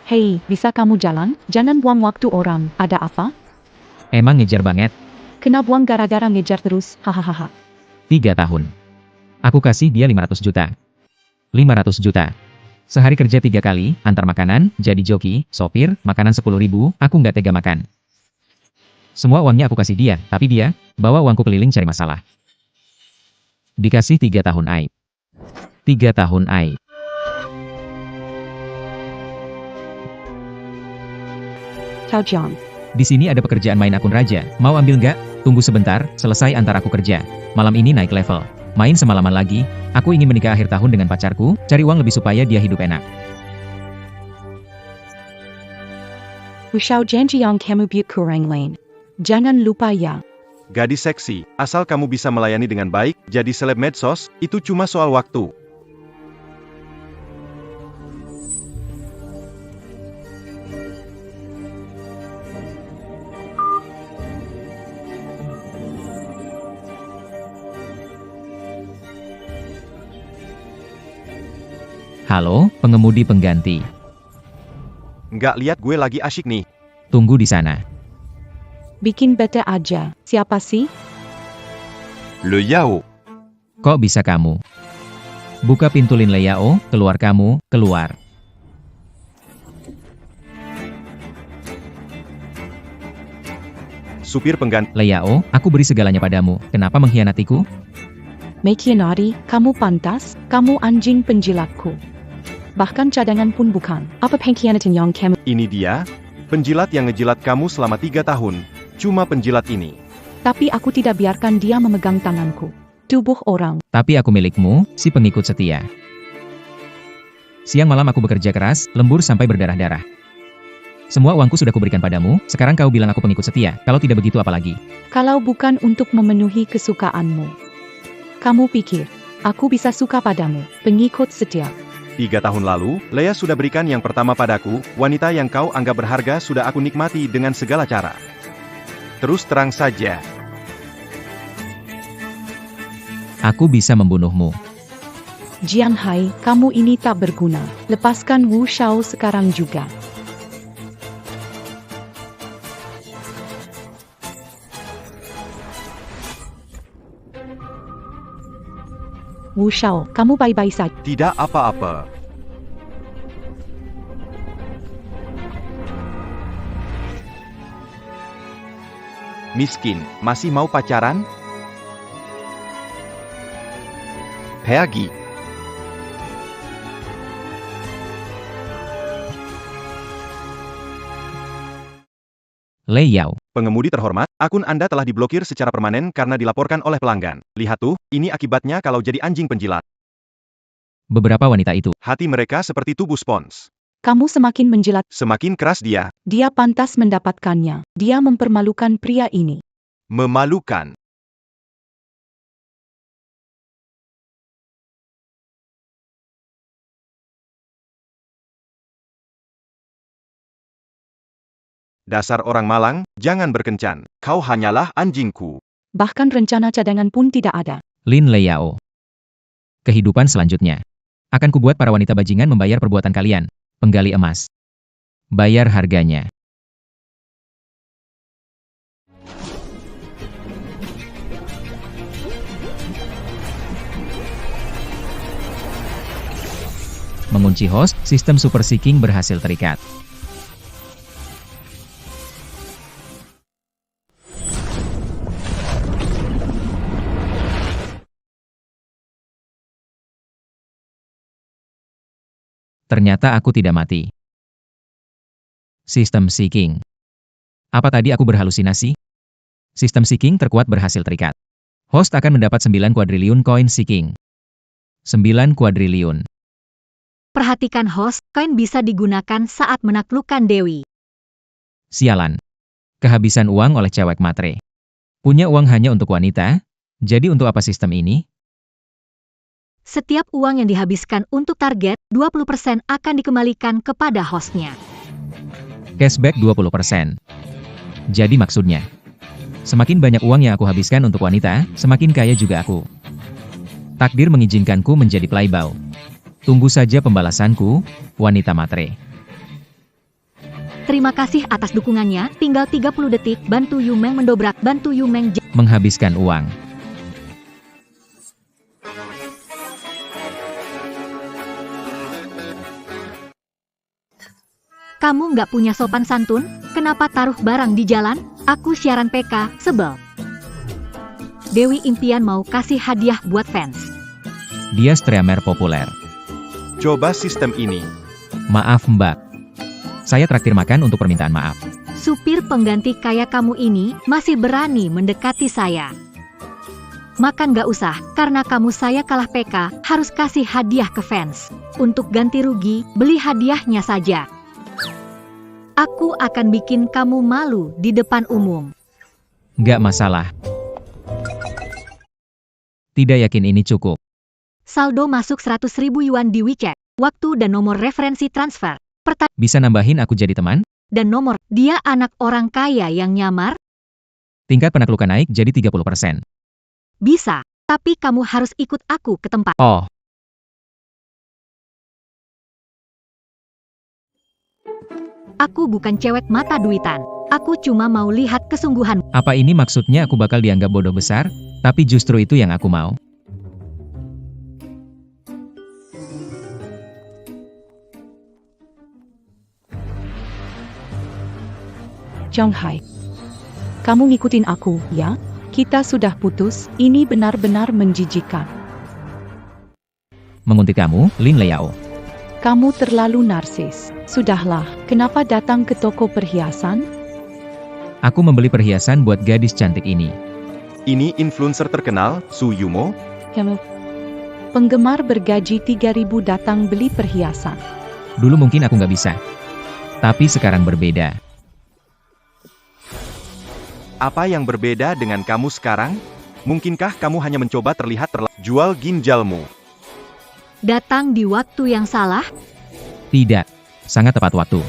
Hei, bisa kamu jalan? Jangan buang waktu orang. Ada apa? Emang ngejar banget? Kena buang gara-gara ngejar terus, hahaha. 3 tahun. Aku kasih dia 500 juta. 500 juta. Sehari kerja 3 kali, antar makanan, jadi joki, sopir, makanan 10.000, aku nggak tega makan. Semua uangnya aku kasih dia, tapi dia, bawa uangku keliling cari masalah. Dikasih 3 tahun aib. 3 tahun aib. Ciao John. Di sini ada pekerjaan main akun raja, mau ambil nggak? Tunggu sebentar, selesai antar aku kerja. Malam ini naik level. Main semalaman lagi, aku ingin menikah akhir tahun dengan pacarku, cari uang lebih supaya dia hidup enak. Wisau janji yang kamu buat kurang lain. Jangan lupa ya. Gadis seksi, asal kamu bisa melayani dengan baik, jadi seleb medsos, itu cuma soal waktu. Halo, pengemudi pengganti. Nggak lihat gue lagi asyik nih. Tunggu di sana. Bikin bete aja. Siapa sih? Le Yao. Kok bisa kamu? Buka pintu Lin Leyao, keluar kamu, keluar. Supir pengganti. Leyao, aku beri segalanya padamu, kenapa mengkhianatiku? Mekhianati, kamu pantas, kamu anjing penjilatku. Bahkan cadangan pun bukan. Apa pengkhianatan yang kamu... Ini dia, penjilat yang ngejilat kamu selama 3 tahun. Cuma penjilat ini. Tapi aku tidak biarkan dia memegang tanganku. Tubuh orang. Tapi aku milikmu, si pengikut setia. Siang malam aku bekerja keras, lembur sampai berdarah-darah. Semua uangku sudah kuberikan padamu, sekarang kau bilang aku pengikut setia, kalau tidak begitu apalagi? Kalau bukan untuk memenuhi kesukaanmu. Kamu pikir, aku bisa suka padamu, pengikut setia. 3 tahun lalu, Lea sudah berikan yang pertama padaku, wanita yang kau anggap berharga sudah aku nikmati dengan segala cara. Terus terang saja. Aku bisa membunuhmu. Jian Hai, kamu ini tak berguna. Lepaskan Wu Shao sekarang juga. Wu Shao, kamu baik-baik saja. Tidak apa-apa. Miskin, masih mau pacaran? Pergi. Leyao. Pengemudi terhormat, akun Anda telah diblokir secara permanen karena dilaporkan oleh pelanggan. Lihat tuh, ini akibatnya kalau jadi anjing penjilat. Beberapa wanita itu. Hati mereka seperti tubuh spons. Kamu semakin menjilat. Semakin keras dia. Dia pantas mendapatkannya. Dia mempermalukan pria ini. Memalukan. Dasar orang malang, jangan berkencan. Kau hanyalah anjingku. Bahkan rencana cadangan pun tidak ada. Lin Leyao. Kehidupan selanjutnya. Akan kubuat para wanita bajingan membayar perbuatan kalian. Penggali emas. Bayar harganya. Mengunci host, sistem super seeking berhasil terikat. Ternyata aku tidak mati. Sistem seeking. Apa tadi aku berhalusinasi? Sistem seeking terkuat berhasil terikat. Host akan mendapat 9 kuadriliun koin seeking. 9 kuadriliun. Perhatikan host, koin bisa digunakan saat menaklukkan Dewi. Sialan. Kehabisan uang oleh cewek matre. Punya uang hanya untuk wanita? Jadi untuk apa sistem ini? Setiap uang yang dihabiskan untuk target, 20% akan dikembalikan kepada hostnya. Cashback 20%. Jadi maksudnya, semakin banyak uang yang aku habiskan untuk wanita, semakin kaya juga aku. Takdir mengizinkanku menjadi playboy. Tunggu saja pembalasanku, wanita matre. Terima kasih atas dukungannya. Tinggal 30 detik. Bantu Yumeng mendobrak. Bantu Yumeng. Menghabiskan uang. Kamu nggak punya sopan santun? Kenapa taruh barang di jalan? Aku siaran PK, sebel. Dewi Impian mau kasih hadiah buat fans. Dia streamer populer. Coba sistem ini. Maaf mbak. Saya traktir makan untuk permintaan maaf. Supir pengganti kayak kamu ini masih berani mendekati saya. Makan nggak usah, karena kamu saya kalah PK, harus kasih hadiah ke fans. Untuk ganti rugi, beli hadiahnya saja. Aku akan bikin kamu malu di depan umum. Nggak masalah. Tidak yakin ini cukup. Saldo masuk 100.000 yuan di WeChat. Waktu dan nomor referensi transfer. Bisa nambahin aku jadi teman? Dan nomor, dia anak orang kaya yang nyamar? Tingkat penaklukan naik jadi 30%. Bisa, tapi kamu harus ikut aku ke tempat. Oh. Aku bukan cewek mata duitan. Aku cuma mau lihat kesungguhan. Apa ini maksudnya aku bakal dianggap bodoh besar? Tapi justru itu yang aku mau. Shanghai. Kamu ngikutin aku, ya? Kita sudah putus, ini benar-benar menjijikan. Menguntit kamu, Lin Liao. Kamu terlalu narsis. Sudahlah, kenapa datang ke toko perhiasan? Aku membeli perhiasan buat gadis cantik ini. Ini influencer terkenal, Su Yumo. Penggemar bergaji 3.000 datang beli perhiasan. Dulu mungkin aku nggak bisa. Tapi sekarang berbeda. Apa yang berbeda dengan kamu sekarang? Mungkinkah kamu hanya mencoba terlihat jual ginjalmu? Datang di waktu yang salah? Tidak. Sangat tepat waktu.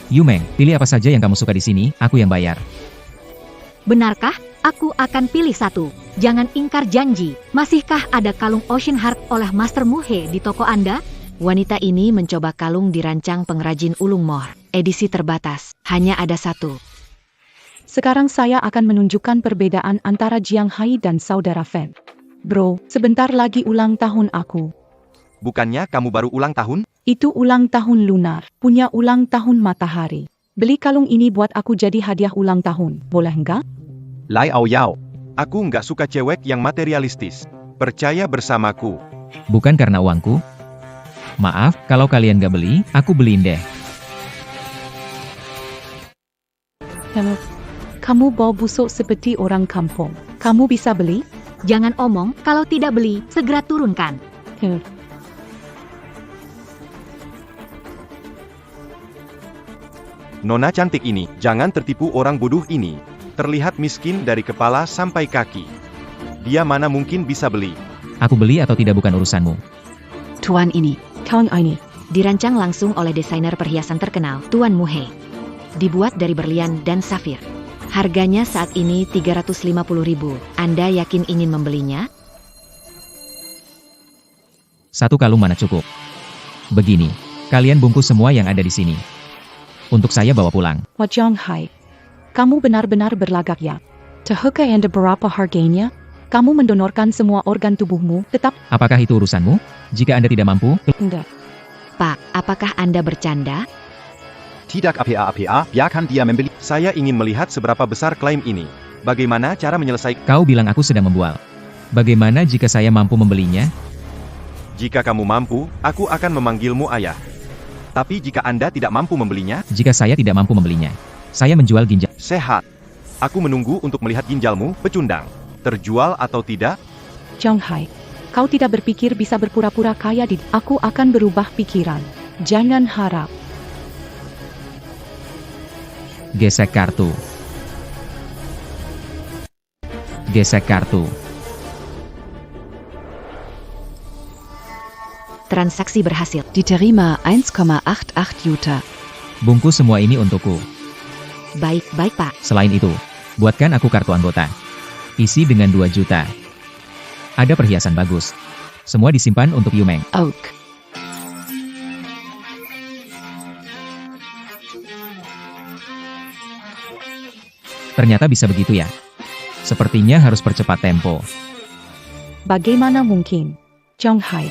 Yumeng, pilih apa saja yang kamu suka di sini, aku yang bayar. Benarkah? Aku akan pilih satu. Jangan ingkar janji. Masihkah ada kalung Ocean Heart oleh Master Muhe di toko Anda? Wanita ini mencoba kalung dirancang pengrajin ulung moh. Edisi terbatas. Hanya ada satu. Sekarang saya akan menunjukkan perbedaan antara Jiang Hai dan saudara Fen. Bro, sebentar lagi ulang tahun aku. Bukannya kamu baru ulang tahun? Itu ulang tahun lunar, punya ulang tahun matahari. Beli kalung ini buat aku jadi hadiah ulang tahun, boleh enggak? Lai Ao Yao. Aku nggak suka cewek yang materialistis. Percaya bersamaku. Bukan karena uangku. Maaf, kalau kalian gak beli, aku beliin deh. Kamu bau busuk seperti orang kampung. Kamu bisa beli? Jangan omong, kalau tidak beli, segera turunkan. Nona cantik ini, jangan tertipu orang bodoh ini. Terlihat miskin dari kepala sampai kaki. Dia mana mungkin bisa beli? Aku beli atau tidak bukan urusanmu. Tuan ini. Kalung ini. Dirancang langsung oleh desainer perhiasan terkenal, Tuan Muhe. Dibuat dari berlian dan safir. Harganya saat ini 350.000. Anda yakin ingin membelinya? Satu kalung mana cukup. Begini, kalian bungkus semua yang ada di sini. Untuk saya bawa pulang. Jiang Hai. Kamu benar-benar berlagak ya. Tahukah Anda berapa harganya? Kamu mendonorkan semua organ tubuhmu, tetap... Apakah itu urusanmu? Jika Anda tidak mampu... Enggak. Pak, apakah Anda bercanda? Tidak apa-apa, biarkan dia membeli. Saya ingin melihat seberapa besar klaim ini. Bagaimana cara menyelesaikan? Kau bilang aku sedang membual. Bagaimana jika saya mampu membelinya? Jika kamu mampu, aku akan memanggilmu ayah. Tapi jika Anda tidak mampu membelinya? Jika saya tidak mampu membelinya, saya menjual ginjal. Sehat. Aku menunggu untuk melihat ginjalmu, pecundang. Terjual atau tidak? Jiang Hai. Kau tidak berpikir bisa berpura-pura kaya di... Aku akan berubah pikiran. Jangan harap. Gesek kartu. Gesek kartu. Transaksi berhasil. Diterima 1,88 juta. Bungkus semua ini untukku. Baik, Pak. Selain itu, buatkan aku kartu anggota. Isi dengan 2 juta. Ada perhiasan bagus. Semua disimpan untuk Yumeng. Oak. Ternyata bisa begitu ya. Sepertinya harus percepat tempo. Bagaimana mungkin? Zhong Hai,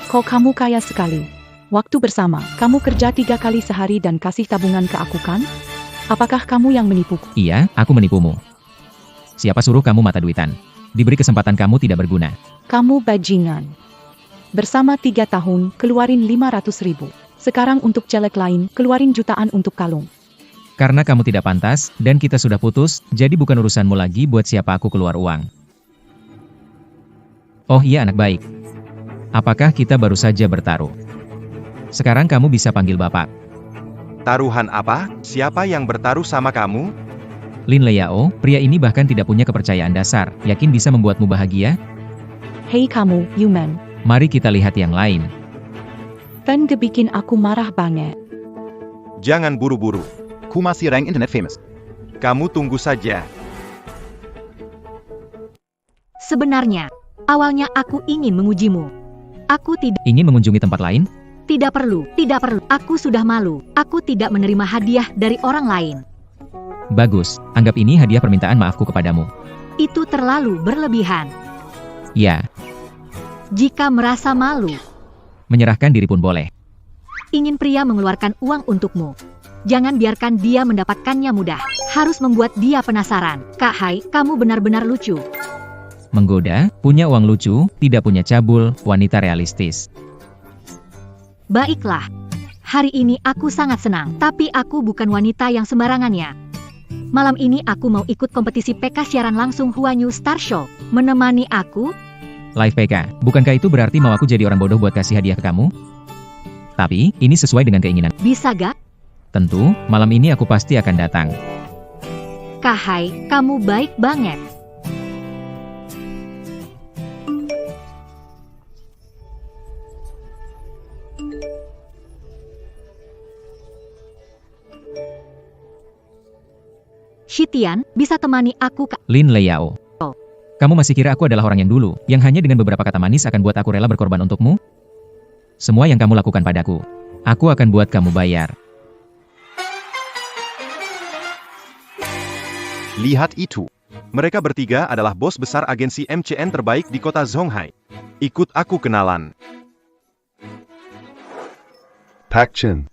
kok kamu kaya sekali? Waktu bersama, kamu kerja 3 kali sehari dan kasih tabungan ke aku kan? Apakah kamu yang menipuku? Iya, aku menipumu. Siapa suruh kamu mata duitan? Diberi kesempatan kamu tidak berguna. Kamu bajingan. Bersama 3 tahun, keluarin 500.000. Sekarang untuk celek lain, keluarin jutaan untuk kalung. Karena kamu tidak pantas, dan kita sudah putus, jadi bukan urusanmu lagi buat siapa aku keluar uang. Oh iya anak baik. Apakah kita baru saja bertaruh? Sekarang kamu bisa panggil bapak. Taruhan apa? Siapa yang bertaruh sama kamu? Lin Leyao, pria ini bahkan tidak punya kepercayaan dasar, yakin bisa membuatmu bahagia? Hei kamu, Yuman. Mari kita lihat yang lain. Fenge bikin aku marah banget. Jangan buru-buru. Ku masih rank internet famous. Kamu tunggu saja. Sebenarnya, awalnya aku ingin mengujimu. Aku tidak Ingin mengunjungi tempat lain? perlu. Aku sudah malu. Aku tidak menerima hadiah dari orang lain. Bagus, anggap ini hadiah permintaan maafku kepadamu. Itu terlalu berlebihan. Ya, Jika merasa malu, menyerahkan diri pun boleh. ingin pria mengeluarkan uang untukmu. Jangan biarkan dia mendapatkannya mudah. Harus membuat dia penasaran. Kak Hai, kamu benar-benar lucu. Menggoda, punya uang lucu, tidak punya cabul, wanita realistis. Baiklah. Hari ini aku sangat senang, tapi aku bukan wanita yang sembarangannya. Malam ini aku mau ikut kompetisi PK siaran langsung Huanyu Star Show. Menemani aku? Live PK, bukankah itu berarti mau aku jadi orang bodoh buat kasih hadiah ke kamu? Tapi, ini sesuai dengan keinginan. Bisa gak? Tentu, malam ini aku pasti akan datang. Kak Hai, kamu baik banget. Shitian, bisa temani aku Kak? Lin Leyao. Kamu masih kira aku adalah orang yang dulu, yang hanya dengan beberapa kata manis akan buat aku rela berkorban untukmu? Semua yang kamu lakukan padaku, aku akan buat kamu bayar. Lihat itu. Mereka bertiga adalah bos besar agensi MCN terbaik di kota Zhonghai. Ikut aku kenalan. Pak Chen.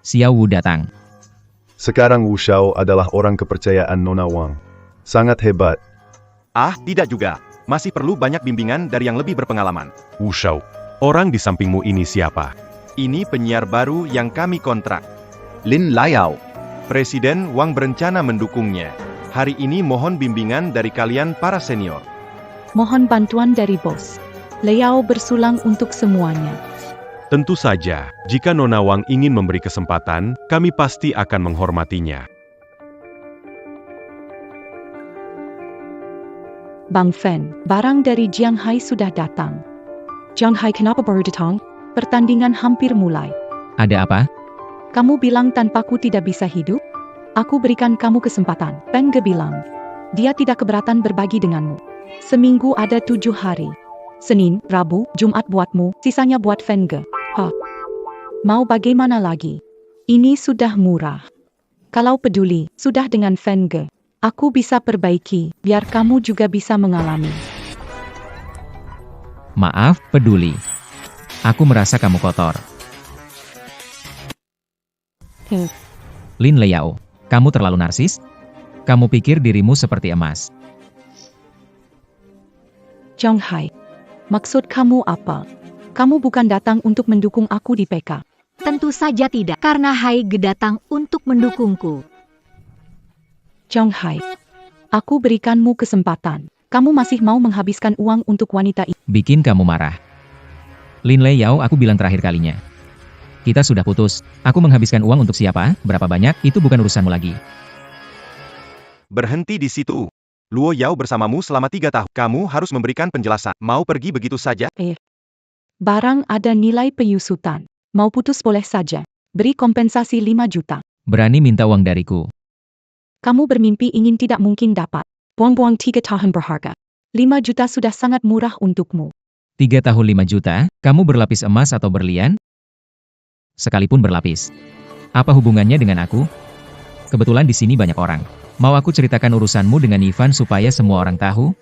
Xiao Wu datang. Sekarang Wu Xiao adalah orang kepercayaan Nona Wang. Sangat hebat. Ah, tidak juga. Masih perlu banyak bimbingan dari yang lebih berpengalaman. Wu Xiao, orang di sampingmu ini siapa? Ini penyiar baru yang kami kontrak. Lin Leyao. Presiden Wang berencana mendukungnya. Hari ini mohon bimbingan dari kalian para senior. Mohon bantuan dari bos. Leyao bersulang untuk semuanya. Tentu saja, jika Nona Wang ingin memberi kesempatan, kami pasti akan menghormatinya. Bang Fen, barang dari Jiang Hai sudah datang. Jiang Hai kenapa baru datang? Pertandingan hampir mulai. Ada apa? Kamu bilang tanpaku tidak bisa hidup? Aku berikan kamu kesempatan. Fenge bilang, dia tidak keberatan berbagi denganmu. Seminggu ada 7 hari. Senin, Rabu, Jumat buatmu, sisanya buat Fenge. Mau bagaimana lagi? Ini sudah murah. Kalau peduli, sudah dengan Fenge. Aku bisa perbaiki, biar kamu juga bisa mengalami. Maaf, peduli. Aku merasa kamu kotor. Lin Leyao, kamu terlalu narsis? Kamu pikir dirimu seperti emas. Zhong Hai, maksud kamu apa? Kamu bukan datang untuk mendukung aku di PK. Tentu saja tidak, karena Hai Ge datang untuk mendukungku. Zhong Hai, aku berikanmu kesempatan. Kamu masih mau menghabiskan uang untuk wanita ini? Bikin kamu marah. Lin Leyao, aku bilang terakhir kalinya. Kita sudah putus. Aku menghabiskan uang untuk siapa, berapa banyak, itu bukan urusanmu lagi. Berhenti di situ. Luo Yao bersamamu selama 3 tahun. Kamu harus memberikan penjelasan. Mau pergi begitu saja? Barang ada nilai penyusutan. Mau putus boleh saja. Beri kompensasi 5 juta. Berani minta uang dariku. Kamu bermimpi ingin tidak mungkin dapat. Buang-buang 3 tahun berharga. 5 juta sudah sangat murah untukmu. 3 tahun 5 juta, kamu berlapis emas atau berlian? Sekalipun berlapis. Apa hubungannya dengan aku? Kebetulan di sini banyak orang. Mau aku ceritakan urusanmu dengan Ivan supaya semua orang tahu?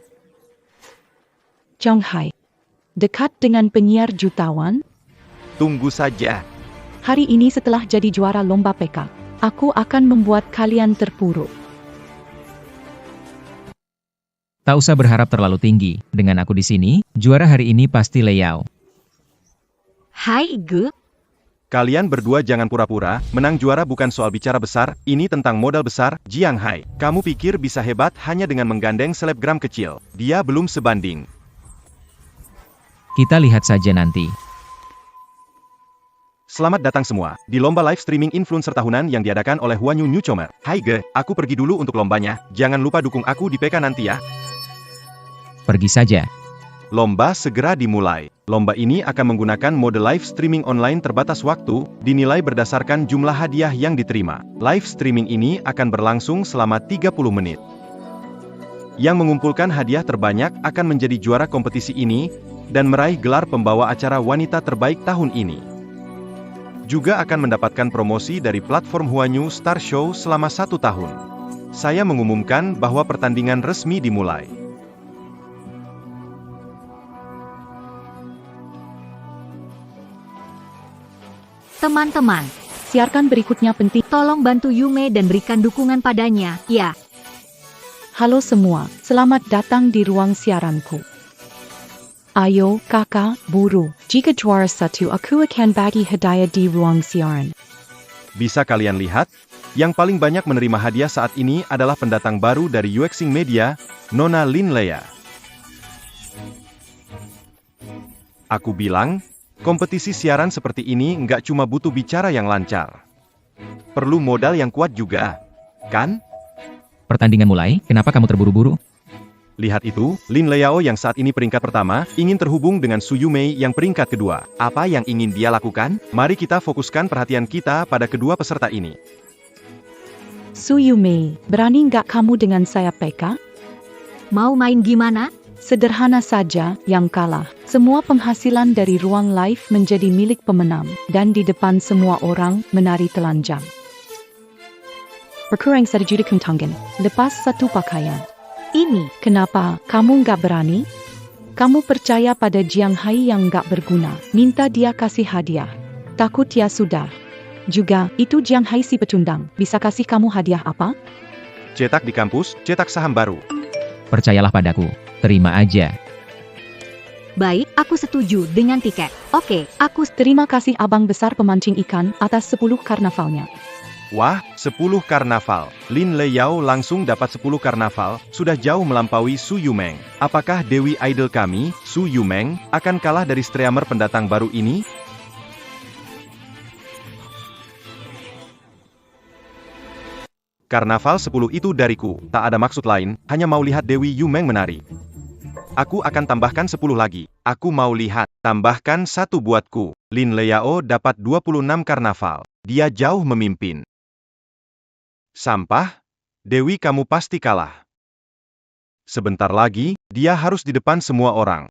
Jiang Hai. Dekat dengan penyiar jutawan? Tunggu saja. Hari ini setelah jadi juara lomba PK, aku akan membuat kalian terpuruk. Tak usah berharap terlalu tinggi. Dengan aku di sini, juara hari ini pasti Liao. Hai Ge, Kalian berdua jangan pura-pura, menang juara bukan soal bicara besar, ini tentang modal besar. Jiang Hai, kamu pikir bisa hebat hanya dengan menggandeng selebgram kecil. Dia belum sebanding. Kita lihat saja nanti. Selamat datang semua, di lomba live streaming influencer tahunan yang diadakan oleh Huanyu Newcomer. Hai Ge, aku pergi dulu untuk lombanya, jangan lupa dukung aku di PK nanti ya. Pergi saja. Lomba segera dimulai. Lomba ini akan menggunakan mode live streaming online terbatas waktu, dinilai berdasarkan jumlah hadiah yang diterima. Live streaming ini akan berlangsung selama 30 menit. Yang mengumpulkan hadiah terbanyak akan menjadi juara kompetisi ini, dan meraih gelar pembawa acara wanita terbaik tahun ini. Juga akan mendapatkan promosi dari platform Huanyu Star Show selama 1 tahun. Saya mengumumkan bahwa pertandingan resmi dimulai. teman-teman, Siarkan berikutnya penting. tolong bantu Yume dan berikan dukungan padanya, ya. Halo semua, selamat datang di ruang siaranku. Ayo, kakak, buru, jika juara 1 aku akan bagi hadiah di ruang siaran. Bisa kalian lihat, yang paling banyak menerima hadiah saat ini adalah pendatang baru dari UXing Media, Nona Lin Lea. Aku bilang, kompetisi siaran seperti ini nggak cuma butuh bicara yang lancar. Perlu modal yang kuat juga, kan? Pertandingan mulai, kenapa kamu terburu-buru? Lihat itu, Lin Leao yang saat ini peringkat pertama, ingin terhubung dengan Su Yumei yang peringkat kedua. Apa yang ingin dia lakukan? Mari kita fokuskan perhatian kita pada kedua peserta ini. Su Yumei, berani nggak kamu dengan saya PK? Mau main gimana? Sederhana saja, yang kalah. Semua penghasilan dari ruang live menjadi milik pemenang, dan di depan semua orang, menari telanjang. Berkurang 1 juta kuntangan, lepas 1 pakaian. Ini, Kenapa kamu nggak berani? Kamu percaya pada Jiang Hai yang nggak berguna, minta dia kasih hadiah. Takut ya sudah. Juga, itu Jiang Hai si pecundang, bisa kasih kamu hadiah apa? Cetak di kampus, cetak saham baru. Percayalah padaku, terima aja. baik, aku setuju dengan tiket. Oke, aku Terima kasih abang besar pemancing ikan atas 10 karnavalnya. Wah, 10 karnaval. Lin Leao langsung dapat 10 karnaval, sudah jauh melampaui Su Yumeng. Apakah Dewi Idol kami, Su Yumeng, akan kalah dari streamer pendatang baru ini? Karnaval 10 itu dariku, tak ada maksud lain, hanya mau lihat Dewi Yumeng menari. Aku akan tambahkan 10 lagi. Aku mau lihat, tambahkan 1 buatku. Lin Leao dapat 26 karnaval. Dia jauh memimpin. Sampah, Dewi kamu pasti kalah. Sebentar lagi, dia harus di depan semua orang.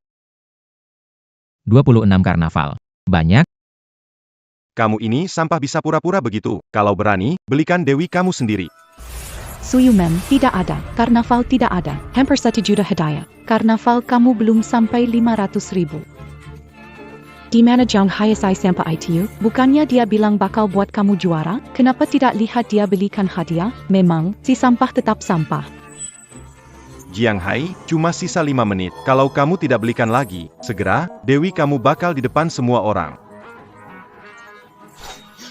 26 karnaval. Banyak? Kamu ini sampah bisa pura-pura begitu. Kalau berani, belikan Dewi kamu sendiri. Su Yumeng, tidak ada. Karnaval tidak ada. Hampir 1 juta hadiah. Karnaval kamu belum sampai 500.000. Di mana Jiang Hai sampai itu? Bukannya dia bilang bakal buat kamu juara? Kenapa tidak lihat dia belikan hadiah? Memang, si sampah tetap sampah. Jiang Hai, cuma sisa 5 menit. Kalau kamu tidak belikan lagi, segera, Dewi kamu bakal di depan semua orang.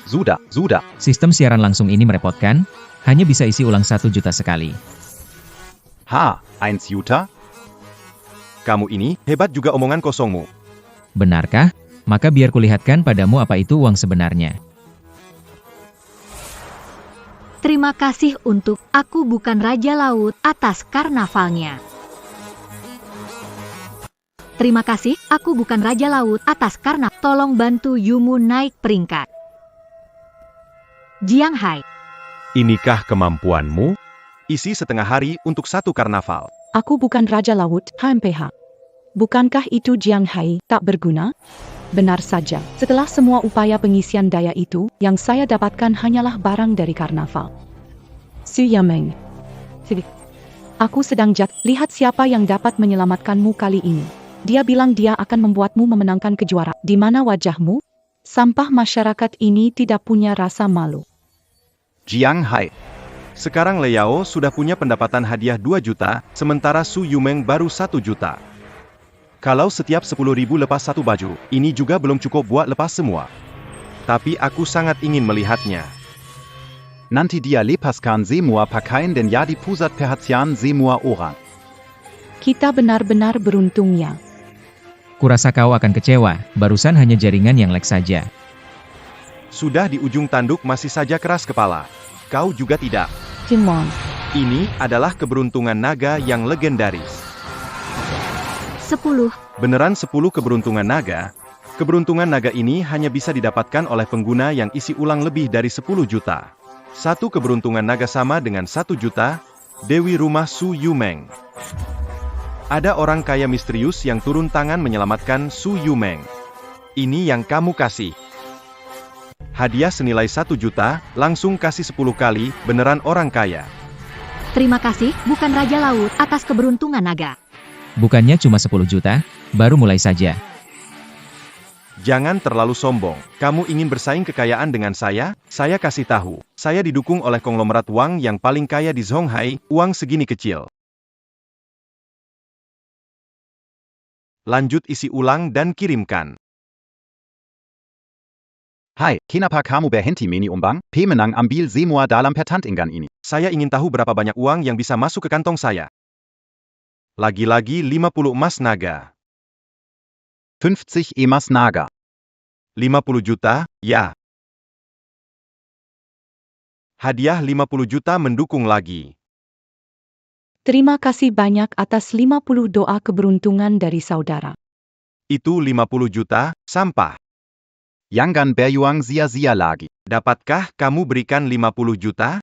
Sudah. Sistem siaran langsung ini merepotkan, hanya bisa isi ulang 1 juta sekali. 1 Juta? Kamu ini, hebat juga omongan kosongmu. Benarkah? Maka biar kulihatkan padamu apa itu uang sebenarnya. terima kasih untuk Aku Bukan Raja Laut atas karnavalnya. Terima kasih, Aku Bukan Raja Laut atas karnaval. Tolong bantu Yumu naik peringkat. Jiang Hai, Inikah kemampuanmu? Isi setengah hari untuk 1 karnaval. Aku bukan Raja Laut, HMPH. Bukankah itu Jiang Hai tak berguna? Benar saja, setelah semua upaya pengisian daya itu, yang saya dapatkan hanyalah barang dari karnaval. Su Yumeng, Aku sedang lihat siapa yang dapat menyelamatkanmu kali ini. Dia bilang dia akan membuatmu memenangkan kejuaraan. Di mana wajahmu? Sampah masyarakat ini tidak punya rasa malu. Jiang Hai. Sekarang Liao sudah punya pendapatan hadiah 2 juta, sementara Su Yumeng baru 1 juta. Kalau setiap 10.000 lepas satu baju, ini juga belum cukup buat lepas semua. Tapi aku sangat ingin melihatnya. Nanti dia lepaskan semua pakaian dan jadi pusat perhatian semua orang. Kita benar-benar beruntungnya. Kurasa kau akan kecewa, barusan hanya jaringan yang lag saja. Sudah di ujung tanduk masih saja keras kepala. Kau juga tidak. Timon. Ini adalah keberuntungan naga yang legendaris. 10. Beneran 10 keberuntungan naga? Keberuntungan naga ini hanya bisa didapatkan oleh pengguna yang isi ulang lebih dari 10 juta. Satu keberuntungan naga sama dengan 1 juta, Dewi Rumah Su Yumeng. Ada orang kaya misterius yang turun tangan menyelamatkan Su Yumeng. Ini yang kamu kasih. Hadiah senilai 1 juta, langsung kasih 10 kali, beneran orang kaya. Terima kasih, bukan Raja Laut, atas keberuntungan naga. Bukannya cuma 10 juta, baru mulai saja. Jangan terlalu sombong. Kamu ingin bersaing kekayaan dengan saya? Saya kasih tahu. Saya didukung oleh konglomerat Wang yang paling kaya di Zhonghai, uang segini kecil. Lanjut isi ulang dan kirimkan. Hai, kenapa kamu berhenti menyumbang? Pemenang ambil semua dalam pertandingan ini. Saya ingin tahu berapa banyak uang yang bisa masuk ke kantong saya. Lagi-lagi 50 emas naga. 50 emas naga. 50 juta, ya. Hadiah 50 juta mendukung lagi. Terima kasih banyak atas 50 doa keberuntungan dari saudara. Itu 50 juta, sampah. Jangan berjuang sia-sia lagi. Dapatkah kamu berikan 50 juta?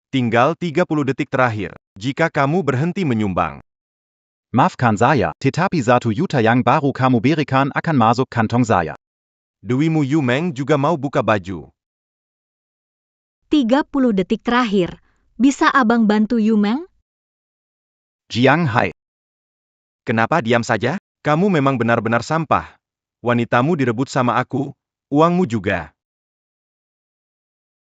Tinggal 30 detik terakhir. Jika kamu berhenti menyumbang. Maafkan saya, tetapi 1 juta yang baru kamu berikan akan masuk kantong saya. Dewimu Yumeng juga mau buka baju. 30 detik terakhir. Bisa abang bantu Yumeng? Jiang Hai. Kenapa diam saja? Kamu memang benar-benar sampah. Wanitamu direbut sama aku, uangmu juga.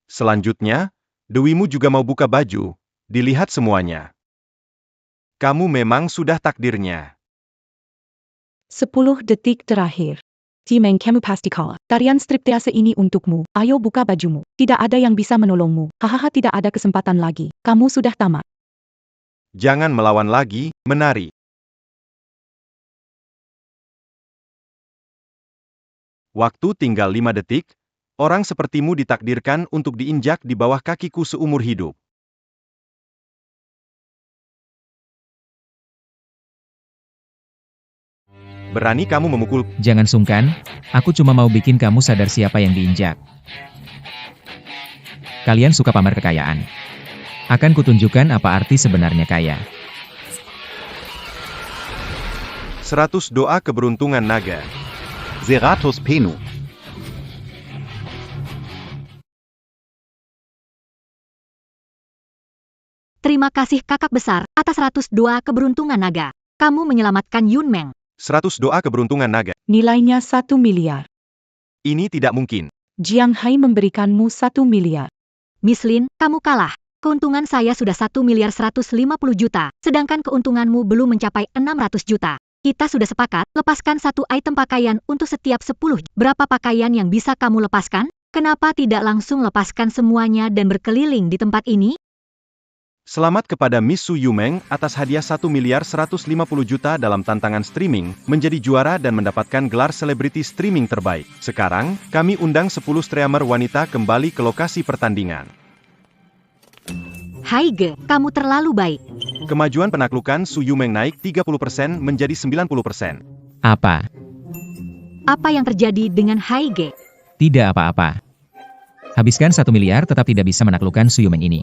Selanjutnya, Dewimu juga mau buka baju. Dilihat semuanya. Kamu memang sudah takdirnya. 10 detik terakhir. Timeng, kamu pasti kalah. Tarian striptease ini untukmu. Ayo buka bajumu. Tidak ada yang bisa menolongmu. Hahaha, tidak ada kesempatan lagi. Kamu sudah tamat. Jangan melawan lagi, menari. Waktu tinggal 5 detik. Orang sepertimu ditakdirkan untuk diinjak di bawah kakiku seumur hidup. Berani kamu memukul? Jangan sungkan, aku cuma mau bikin kamu sadar siapa yang diinjak. Kalian suka pamer kekayaan. Akan kutunjukkan apa arti sebenarnya kaya. 100 doa keberuntungan naga. 100 penu. Terima kasih kakak besar, atas 102 keberuntungan naga. Kamu menyelamatkan Yunmeng. 100 doa keberuntungan naga. Nilainya 1 miliar. Ini tidak mungkin. Jiang Hai memberikanmu 1 miliar. Miss Lin, kamu kalah. Keuntungan saya sudah 1 miliar 150 juta, sedangkan keuntunganmu belum mencapai 600 juta. Kita sudah sepakat, lepaskan 1 item pakaian untuk setiap 10. Berapa pakaian yang bisa kamu lepaskan? Kenapa tidak langsung lepaskan semuanya dan berkeliling di tempat ini? Selamat kepada Miss Su Yumeng atas hadiah 1 miliar 150 juta dalam tantangan streaming, menjadi juara dan mendapatkan gelar selebriti streaming terbaik. Sekarang, kami undang 10 streamer wanita kembali ke lokasi pertandingan. Haige, kamu terlalu baik. Kemajuan penaklukan Su Yumeng naik 30% menjadi 90%. Apa? Apa yang terjadi dengan Haige? Tidak apa-apa. Habiskan 1 miliar tetap tidak bisa menaklukkan Su Yumeng ini.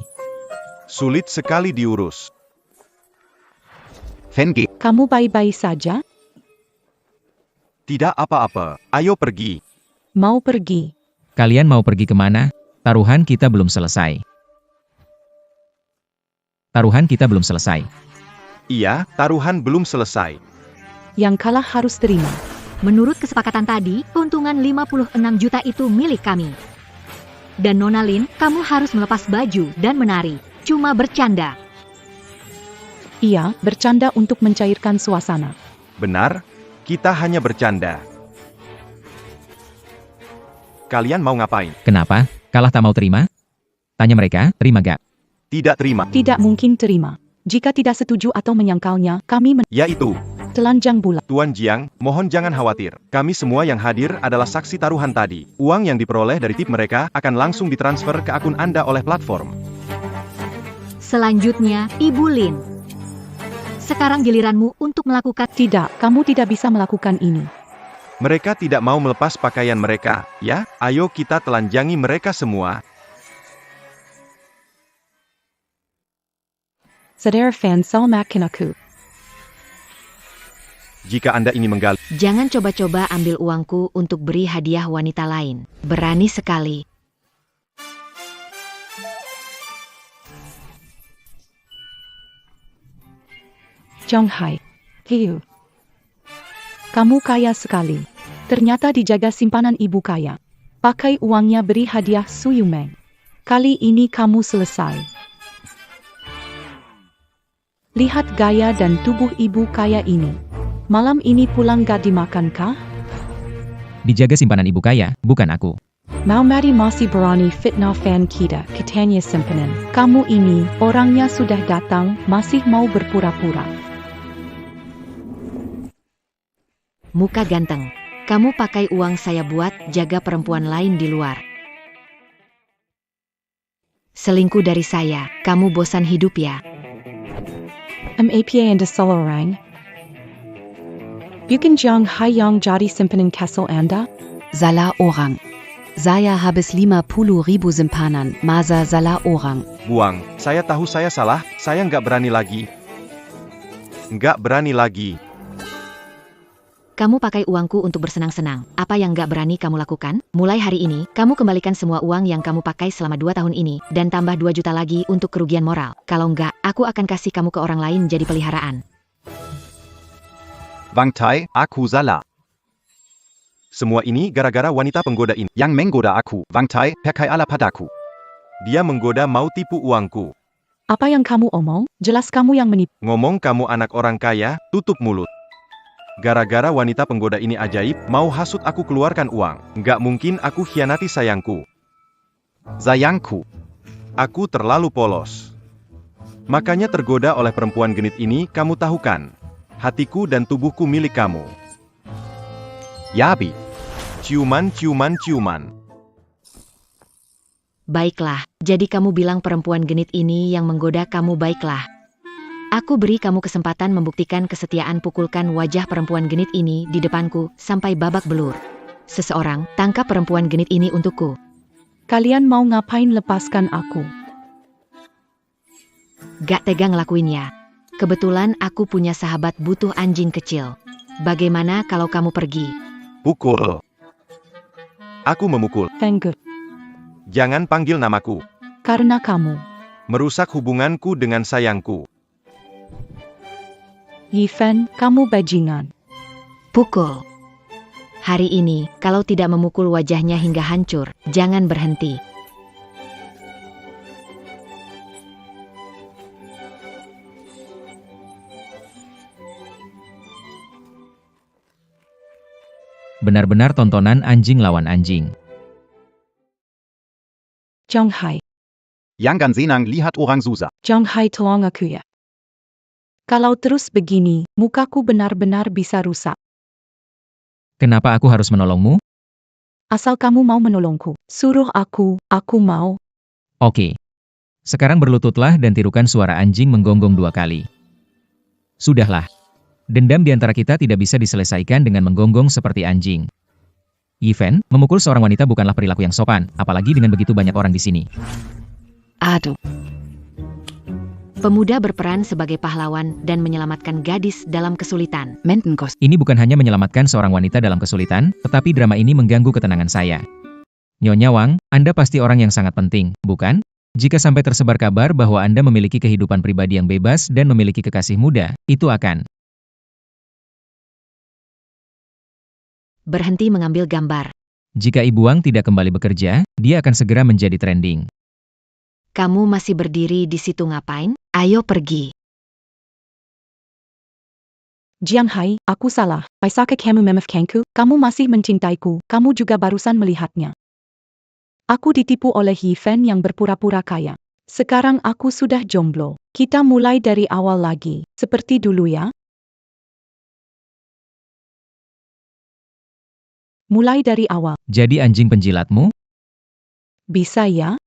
Sulit sekali diurus. Fengi. Kamu baik-baik saja? Tidak apa-apa, ayo pergi. Mau pergi? Kalian mau pergi kemana? Taruhan kita belum selesai. Taruhan kita belum selesai. Iya, taruhan belum selesai. Yang kalah harus terima. Menurut kesepakatan tadi, keuntungan 56 juta itu milik kami. Dan Nona Lin, kamu harus melepas baju dan menari. Cuma bercanda. Iya, bercanda untuk mencairkan suasana. Benar, kita hanya bercanda. Kalian mau ngapain? Kenapa? Kalah tak mau terima? Tanya mereka, terima gak? Tidak terima. Tidak mungkin terima. Jika tidak setuju atau menyangkalnya, kami Yaitu, telanjang bulat. Tuan Jiang, mohon jangan khawatir. Kami semua yang hadir adalah saksi taruhan tadi. Uang yang diperoleh dari tip mereka akan langsung ditransfer ke akun Anda oleh platform. Selanjutnya, Ibu Lin. Sekarang giliranmu untuk melakukan... Tidak, kamu tidak bisa melakukan ini. Mereka tidak mau melepas pakaian mereka, ya? Ayo kita telanjangi mereka semua. Saudara fan selamatkan aku. Jika Anda ini menggali, Jangan coba-coba ambil uangku untuk beri hadiah wanita lain. Berani sekali. Zhonghai. Hiu. Kamu kaya sekali. Ternyata dijaga simpanan ibu kaya. Pakai uangnya beri hadiah Su Yumeng. Kali ini kamu selesai. Lihat gaya dan tubuh ibu kaya ini. Malam ini pulang gak dimakan kah? Dijaga simpanan ibu kaya, bukan aku. Mau Mati masih berani fitnah fan kita, katanya simpanan. Kamu ini, orangnya sudah datang, masih mau berpura-pura. Muka ganteng. Kamu pakai uang saya buat jaga perempuan lain di luar. Selingkuh dari saya, kamu bosan hidup ya? MAPA and seorang. Bukan Zhonghai yang jadi simpanan kasel Anda? Salah orang. Saya habis 50.000 simpanan, masa salah orang. buang. Saya tahu saya salah, saya nggak berani lagi. Nggak berani lagi. Kamu pakai uangku untuk bersenang-senang. Apa yang gak berani kamu lakukan? Mulai hari ini, kamu kembalikan semua uang yang kamu pakai selama 2 tahun ini, dan tambah 2 juta lagi untuk kerugian moral. Kalau enggak, aku akan kasih kamu ke orang lain jadi peliharaan. Wang Tai, aku salah. Semua ini gara-gara wanita penggoda ini. Yang menggoda aku, Wang Tai, pakai ala padaku. Dia menggoda mau tipu uangku. Apa yang kamu omong? Jelas kamu yang menipu. Ngomong kamu anak orang kaya, tutup mulut. Gara-gara wanita penggoda ini ajaib, mau hasut aku keluarkan uang. Nggak mungkin aku khianati sayangku. Sayangku. Aku terlalu polos. Makanya tergoda oleh perempuan genit ini, kamu tahu kan? Hatiku dan tubuhku milik kamu. Yabi. Ciuman, ciuman, ciuman. Baiklah, jadi kamu bilang perempuan genit ini yang menggoda kamu baiklah. Aku beri kamu kesempatan membuktikan kesetiaan, pukulkan wajah perempuan genit ini di depanku sampai babak belur. Seseorang, tangkap perempuan genit ini untukku. Kalian mau ngapain lepaskan aku? Gak tega ngelakuinnya. Kebetulan aku punya sahabat butuh anjing kecil. Bagaimana kalau kamu pergi? Pukul. Aku memukul. Fengge. Jangan panggil namaku. Karena kamu. Merusak hubunganku dengan sayangku. Yifen, kamu bajingan. Pukul. Hari ini, kalau tidak memukul wajahnya hingga hancur, jangan berhenti. Benar-benar tontonan anjing lawan anjing. Zhonghai. Yang ganzenang lihat orang susah. Zhonghai tolong aku ya. Kalau terus begini, mukaku benar-benar bisa rusak. Kenapa aku harus menolongmu? Asal kamu mau menolongku, suruh aku mau. Oke. Sekarang berlututlah dan tirukan suara anjing menggonggong 2 kali. Sudahlah. Dendam di antara kita tidak bisa diselesaikan dengan menggonggong seperti anjing. Yifen, memukul seorang wanita bukanlah perilaku yang sopan, apalagi dengan begitu banyak orang di sini. Aduh. Pemuda berperan sebagai pahlawan dan menyelamatkan gadis dalam kesulitan. Mentenkos. Ini bukan hanya menyelamatkan seorang wanita dalam kesulitan, tetapi drama ini mengganggu ketenangan saya. Nyonya Wang, Anda pasti orang yang sangat penting, bukan? Jika sampai tersebar kabar bahwa Anda memiliki kehidupan pribadi yang bebas dan memiliki kekasih muda, itu akan Berhenti mengambil gambar. Jika Ibu Wang tidak kembali bekerja, dia akan segera menjadi trending. Kamu masih berdiri di situ ngapain? Ayo pergi. Jiang Hai, aku salah. Paisake kamu memaafkanku, kamu masih mencintaiku, kamu juga barusan melihatnya. Aku ditipu oleh Yi Fen yang berpura-pura kaya. Sekarang aku sudah jomblo. Kita mulai dari awal lagi, seperti dulu ya. Mulai dari awal. Jadi anjing penjilatmu? Bisa ya?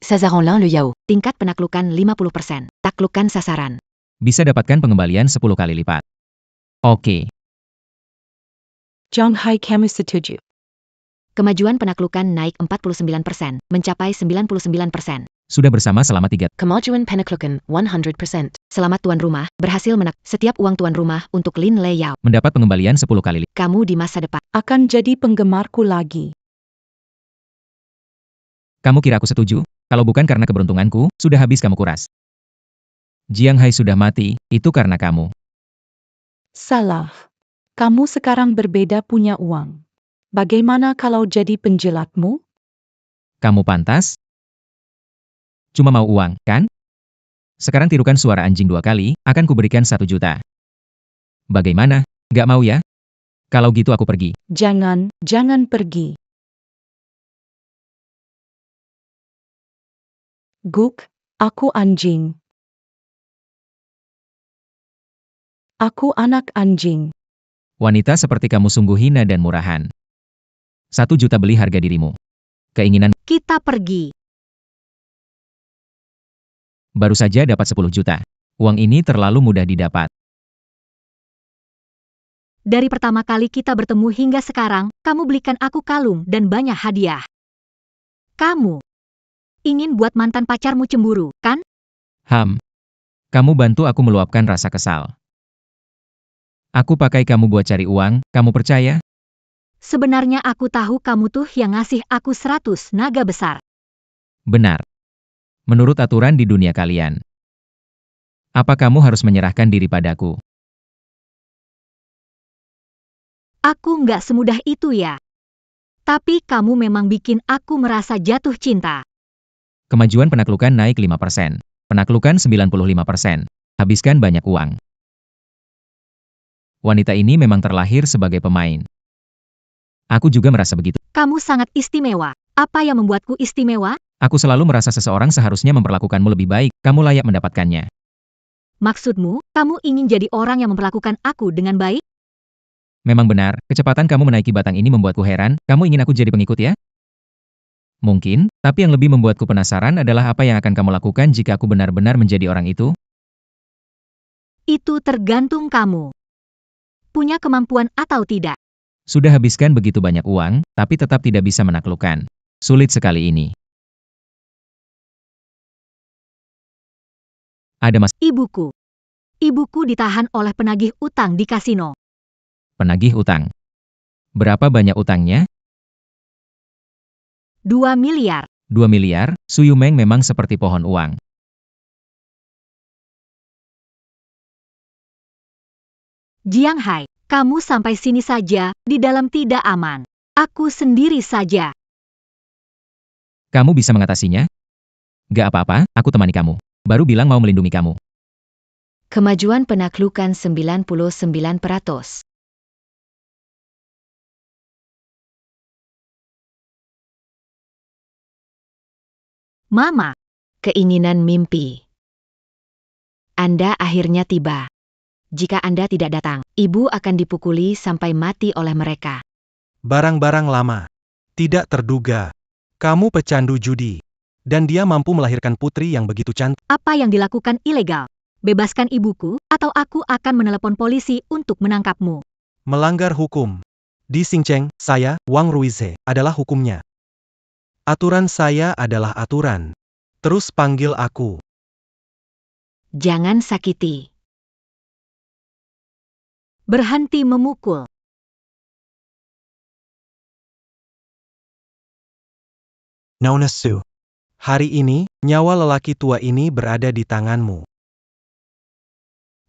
Sazaronlin le Yao. Tingkat penaklukan 50%. Taklukkan sasaran. Bisa dapatkan pengembalian 10 kali lipat. Oke. Jiang Hai kamu setuju. Kemajuan penaklukan naik 49%, mencapai 99%. Sudah bersama selama 3. Kemajuan penaklukan 100%. Selamat tuan rumah, berhasil setiap uang tuan rumah untuk Lin Le Yao. Mendapat pengembalian 10 kali lipat. Kamu di masa depan. Akan jadi penggemarku lagi. Kamu kira aku setuju? Kalau bukan karena keberuntunganku, sudah habis kamu kuras. Jiang Hai sudah mati, itu karena kamu. Salah. Kamu sekarang berbeda punya uang. Bagaimana kalau jadi penjilatmu? Kamu pantas? Cuma mau uang, kan? Sekarang tirukan suara anjing 2 kali, akan kuberikan 1 juta. Bagaimana? Gak mau ya? Kalau gitu aku pergi. Jangan pergi. Guk, aku anjing. Aku anak anjing. Wanita seperti kamu sungguh hina dan murahan. 1 juta beli harga dirimu. Keinginan Kita pergi. baru saja dapat 10 juta. Uang ini terlalu mudah didapat. Dari pertama kali kita bertemu hingga sekarang, kamu belikan aku kalung dan banyak hadiah. Kamu ingin buat mantan pacarmu cemburu, kan? Kamu bantu aku meluapkan rasa kesal. Aku pakai kamu buat cari uang, kamu percaya? Sebenarnya aku tahu kamu tuh yang ngasih aku 100 naga besar. Benar. Menurut aturan di dunia kalian. Apa kamu harus menyerahkan diri padaku? Aku nggak semudah itu ya. Tapi kamu memang bikin aku merasa jatuh cinta. Kemajuan penaklukan naik 5%. Penaklukan 95%. Habiskan banyak uang. Wanita ini memang terlahir sebagai pemain. Aku juga merasa begitu. Kamu sangat istimewa. Apa yang membuatku istimewa? Aku selalu merasa seseorang seharusnya memperlakukanmu lebih baik, kamu layak mendapatkannya. Maksudmu, kamu ingin jadi orang yang memperlakukan aku dengan baik? Memang benar, kecepatan kamu menaiki batang ini membuatku heran, kamu ingin aku jadi pengikut ya? Mungkin, tapi yang lebih membuatku penasaran adalah apa yang akan kamu lakukan jika aku benar-benar menjadi orang itu? Itu tergantung kamu. Punya kemampuan atau tidak. Sudah habiskan begitu banyak uang, tapi tetap tidak bisa menaklukkan. Sulit sekali ini. Ada Ibuku. Ibuku ditahan oleh penagih utang di kasino. penagih utang. Berapa banyak utangnya? 2 miliar. 2 miliar, Su Yumeng memang seperti pohon uang. Jiang Hai, kamu sampai sini saja, di dalam tidak aman. Aku sendiri saja. Kamu bisa mengatasinya? Gak apa-apa, aku temani kamu. Baru bilang mau melindungi kamu. Kemajuan penaklukan 99%. Mama. Keinginan mimpi. Anda akhirnya tiba. Jika Anda tidak datang, ibu akan dipukuli sampai mati oleh mereka. Barang-barang lama. Tidak terduga. Kamu pecandu judi. Dan dia mampu melahirkan putri yang begitu cantik. Apa yang dilakukan ilegal? Bebaskan ibuku, atau aku akan menelepon polisi untuk menangkapmu. Melanggar hukum. Di Xingcheng, saya, Wang Ruize, adalah hukumnya. Aturan saya adalah aturan. Terus panggil aku. Jangan sakiti. Berhenti memukul. Nona Su. Hari ini, nyawa lelaki tua ini berada di tanganmu.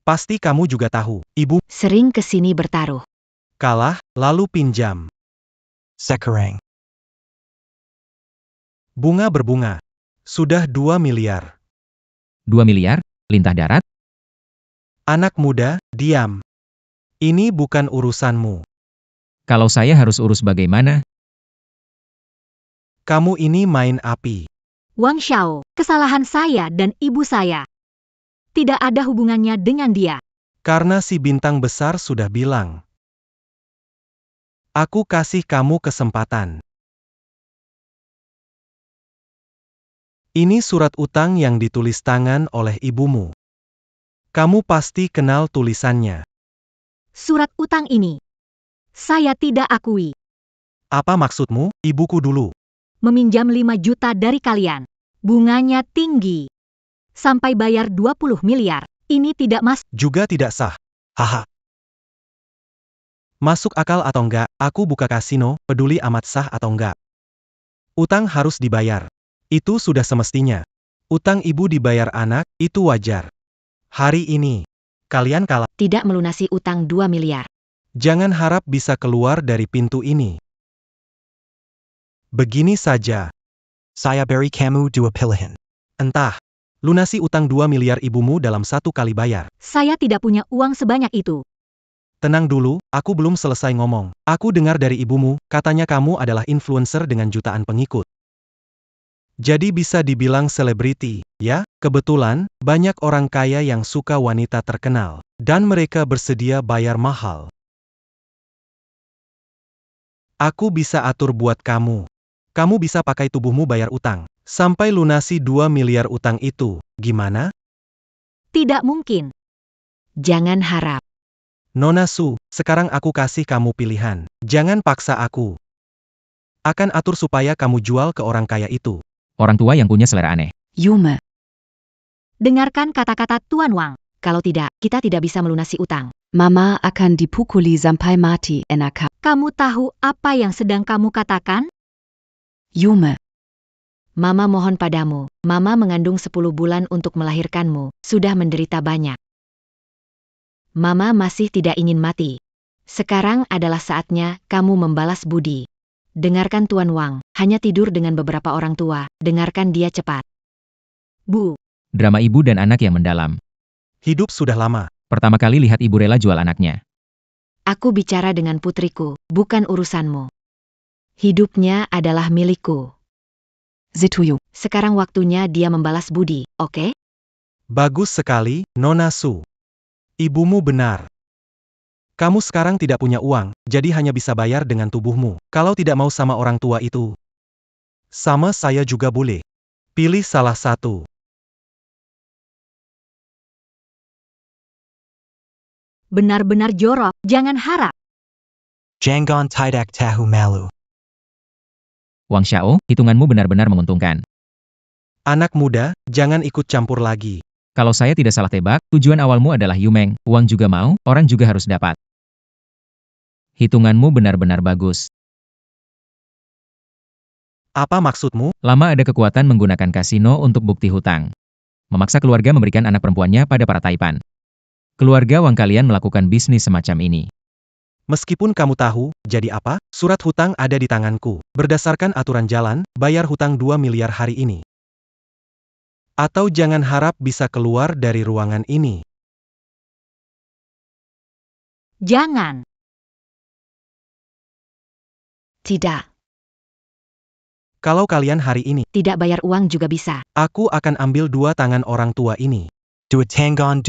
Pasti kamu juga tahu, ibu Sering kesini bertaruh. kalah, lalu pinjam. Sekarang. Bunga berbunga. Sudah 2 miliar. 2 miliar? Lintah darat? Anak muda, diam. Ini bukan urusanmu. Kalau saya harus urus bagaimana? Kamu ini main api. Wang Xiao, kesalahan saya dan ibu saya. Tidak ada hubungannya dengan dia. Karena si bintang besar sudah bilang. Aku kasih kamu kesempatan. Ini surat utang yang ditulis tangan oleh ibumu. Kamu pasti kenal tulisannya. Surat utang ini, saya tidak akui. Apa maksudmu, ibuku dulu? Meminjam 5 juta dari kalian. Bunganya tinggi. Sampai bayar 20 miliar. Ini tidak Juga tidak sah. Haha. Masuk akal atau enggak, aku buka kasino, peduli amat sah atau enggak. Utang harus dibayar. Itu sudah semestinya. Utang ibu dibayar anak, itu wajar. Hari ini, kalian kalah. Tidak melunasi utang 2 miliar. Jangan harap bisa keluar dari pintu ini. Begini saja. Saya beri kamu 2 pilihan. Entah, lunasi utang 2 miliar ibumu dalam 1 kali bayar. Saya tidak punya uang sebanyak itu. Tenang dulu, aku belum selesai ngomong. Aku dengar dari ibumu, katanya kamu adalah influencer dengan jutaan pengikut. Jadi bisa dibilang selebriti, ya? Kebetulan, banyak orang kaya yang suka wanita terkenal. Dan mereka bersedia bayar mahal. Aku bisa atur buat kamu. Kamu bisa pakai tubuhmu bayar utang. Sampai lunasi 2 miliar utang itu, gimana? Tidak mungkin. Jangan harap. Nona Su, sekarang aku kasih kamu pilihan. Jangan paksa aku. Akan atur supaya kamu jual ke orang kaya itu. Orang tua yang punya selera aneh. Yume. Dengarkan kata-kata Tuan Wang. Kalau tidak, kita tidak bisa melunasi utang. Mama akan dipukuli sampai mati, enak. Kamu tahu apa yang sedang kamu katakan? Yume. Mama mohon padamu, Mama mengandung 10 bulan untuk melahirkanmu, sudah menderita banyak. Mama masih tidak ingin mati. Sekarang adalah saatnya kamu membalas budi. Dengarkan Tuan Wang, hanya tidur dengan beberapa orang tua, dengarkan dia cepat. Bu, Drama ibu dan anak yang mendalam. Hidup sudah lama. Pertama kali lihat ibu rela jual anaknya. Aku bicara dengan putriku, bukan urusanmu. Hidupnya adalah milikku. Zituyu. Sekarang waktunya dia membalas budi, oke? Bagus sekali, Nona Su. Ibumu benar. Kamu sekarang tidak punya uang, jadi hanya bisa bayar dengan tubuhmu. Kalau tidak mau sama orang tua itu. Sama saya juga boleh. Pilih salah satu. benar-benar jorok, jangan harap. Jangan tidak tahu malu. Wang Xiao, hitunganmu benar-benar menguntungkan. Anak muda, jangan ikut campur lagi. Kalau saya tidak salah tebak, tujuan awalmu adalah Yumeng, uang juga mau, orang juga harus dapat. Hitunganmu benar-benar bagus. Apa maksudmu? Lama ada kekuatan menggunakan kasino untuk bukti hutang. Memaksa keluarga memberikan anak perempuannya pada para taipan. Keluarga Wang kalian melakukan bisnis semacam ini. Meskipun kamu tahu, jadi apa? Surat hutang ada di tanganku. Berdasarkan aturan jalan, bayar hutang 2 miliar hari ini. Atau jangan harap bisa keluar dari ruangan ini. Jangan. Tidak. Kalau kalian hari ini Tidak bayar uang juga bisa. aku akan ambil 2 tangan orang tua ini. 200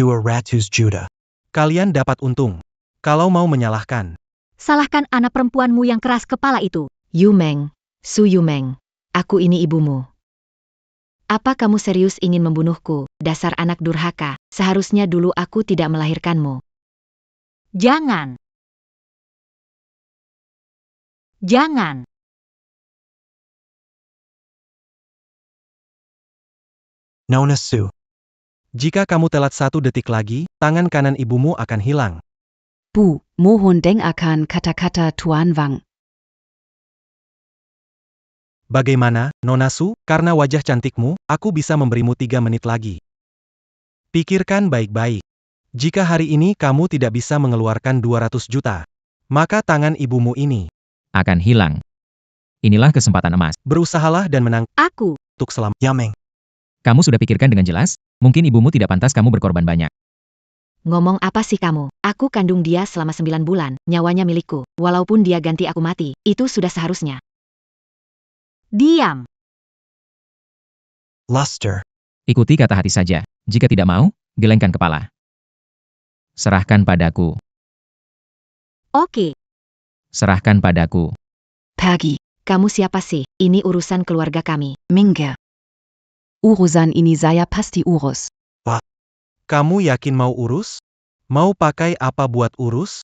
juta. Kalian dapat untung. Kalau mau menyalahkan. Salahkan anak perempuanmu yang keras kepala itu. Yumeng, Su Yumeng, aku ini ibumu. Apa kamu serius ingin membunuhku, dasar anak durhaka? Seharusnya dulu aku tidak melahirkanmu. Jangan. Jangan. Nona Su. Jika kamu telat 1 detik lagi, tangan kanan ibumu akan hilang. Bu, mohon dengarkan kata-kata Tuan Wang. Bagaimana, Nona Su? Karena wajah cantikmu, aku bisa memberimu 3 menit lagi. Pikirkan baik-baik. Jika hari ini kamu tidak bisa mengeluarkan 200 juta, maka tangan ibumu ini Akan hilang. Inilah kesempatan emas. berusahalah dan menang Aku. untuk selam. Yameng. Kamu sudah pikirkan dengan jelas? Mungkin ibumu tidak pantas kamu berkorban banyak. Ngomong apa sih kamu? Aku kandung dia selama 9 bulan, nyawanya milikku. Walaupun dia ganti aku mati, itu sudah seharusnya. Diam. Luster. Ikuti kata hati saja. Jika tidak mau, gelengkan kepala. Serahkan padaku. Oke. Serahkan padaku. Pergi. Kamu siapa sih? Ini urusan keluarga kami. Minge. Urusan ini saya pasti urus. Kamu yakin mau urus? Mau pakai apa buat urus?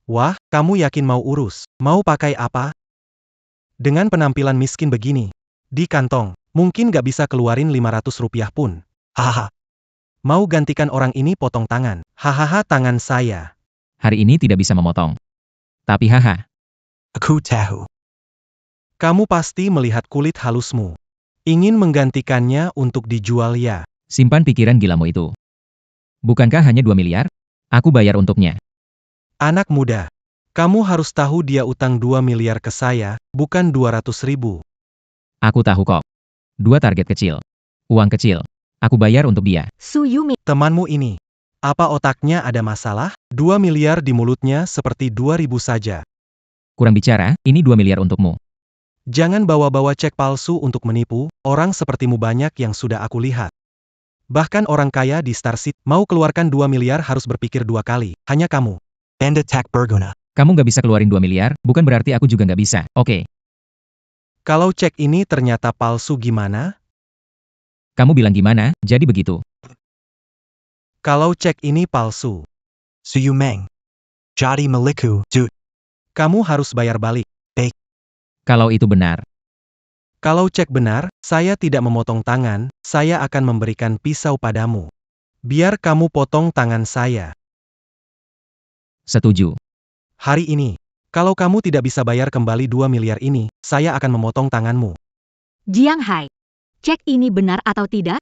Wah, kamu yakin mau urus? Mau pakai apa? Dengan penampilan miskin begini, di kantong, mungkin gak bisa keluarin 500 rupiah pun. Haha. Mau gantikan orang ini potong tangan. Hahaha tangan saya. Hari ini tidak bisa memotong. Tapi haha, Aku tahu. Kamu pasti melihat kulit halusmu. Ingin menggantikannya untuk dijual ya? simpan pikiran gilamu itu. Bukankah hanya 2 miliar? Aku bayar untuknya. Anak muda, kamu harus tahu dia utang 2 miliar ke saya, bukan 200 ribu. Aku tahu kok. 2 target kecil. Uang kecil. Aku bayar untuk dia. Su Yumi. Temanmu ini, apa otaknya ada masalah? 2 miliar di mulutnya seperti 2.000 saja. Kurang bicara, ini 2 miliar untukmu. Jangan bawa-bawa cek palsu untuk menipu, orang sepertimu banyak yang sudah aku lihat. Bahkan orang kaya di Star City mau keluarkan 2 miliar harus berpikir 2 kali, hanya kamu. Anda tak berguna. Kamu nggak bisa keluarin 2 miliar, bukan berarti aku juga nggak bisa, oke? Kalau cek ini ternyata palsu gimana? Kamu bilang gimana, jadi begitu. Kalau cek ini palsu. Suyumeng. Jadi milikku, kamu harus bayar balik. Kalau itu benar. Kalau cek benar, saya tidak memotong tangan, saya akan memberikan pisau padamu. Biar kamu potong tangan saya. Setuju. Hari ini, kalau kamu tidak bisa bayar kembali 2 miliar ini, saya akan memotong tanganmu. Jiang Hai. Cek ini benar atau tidak?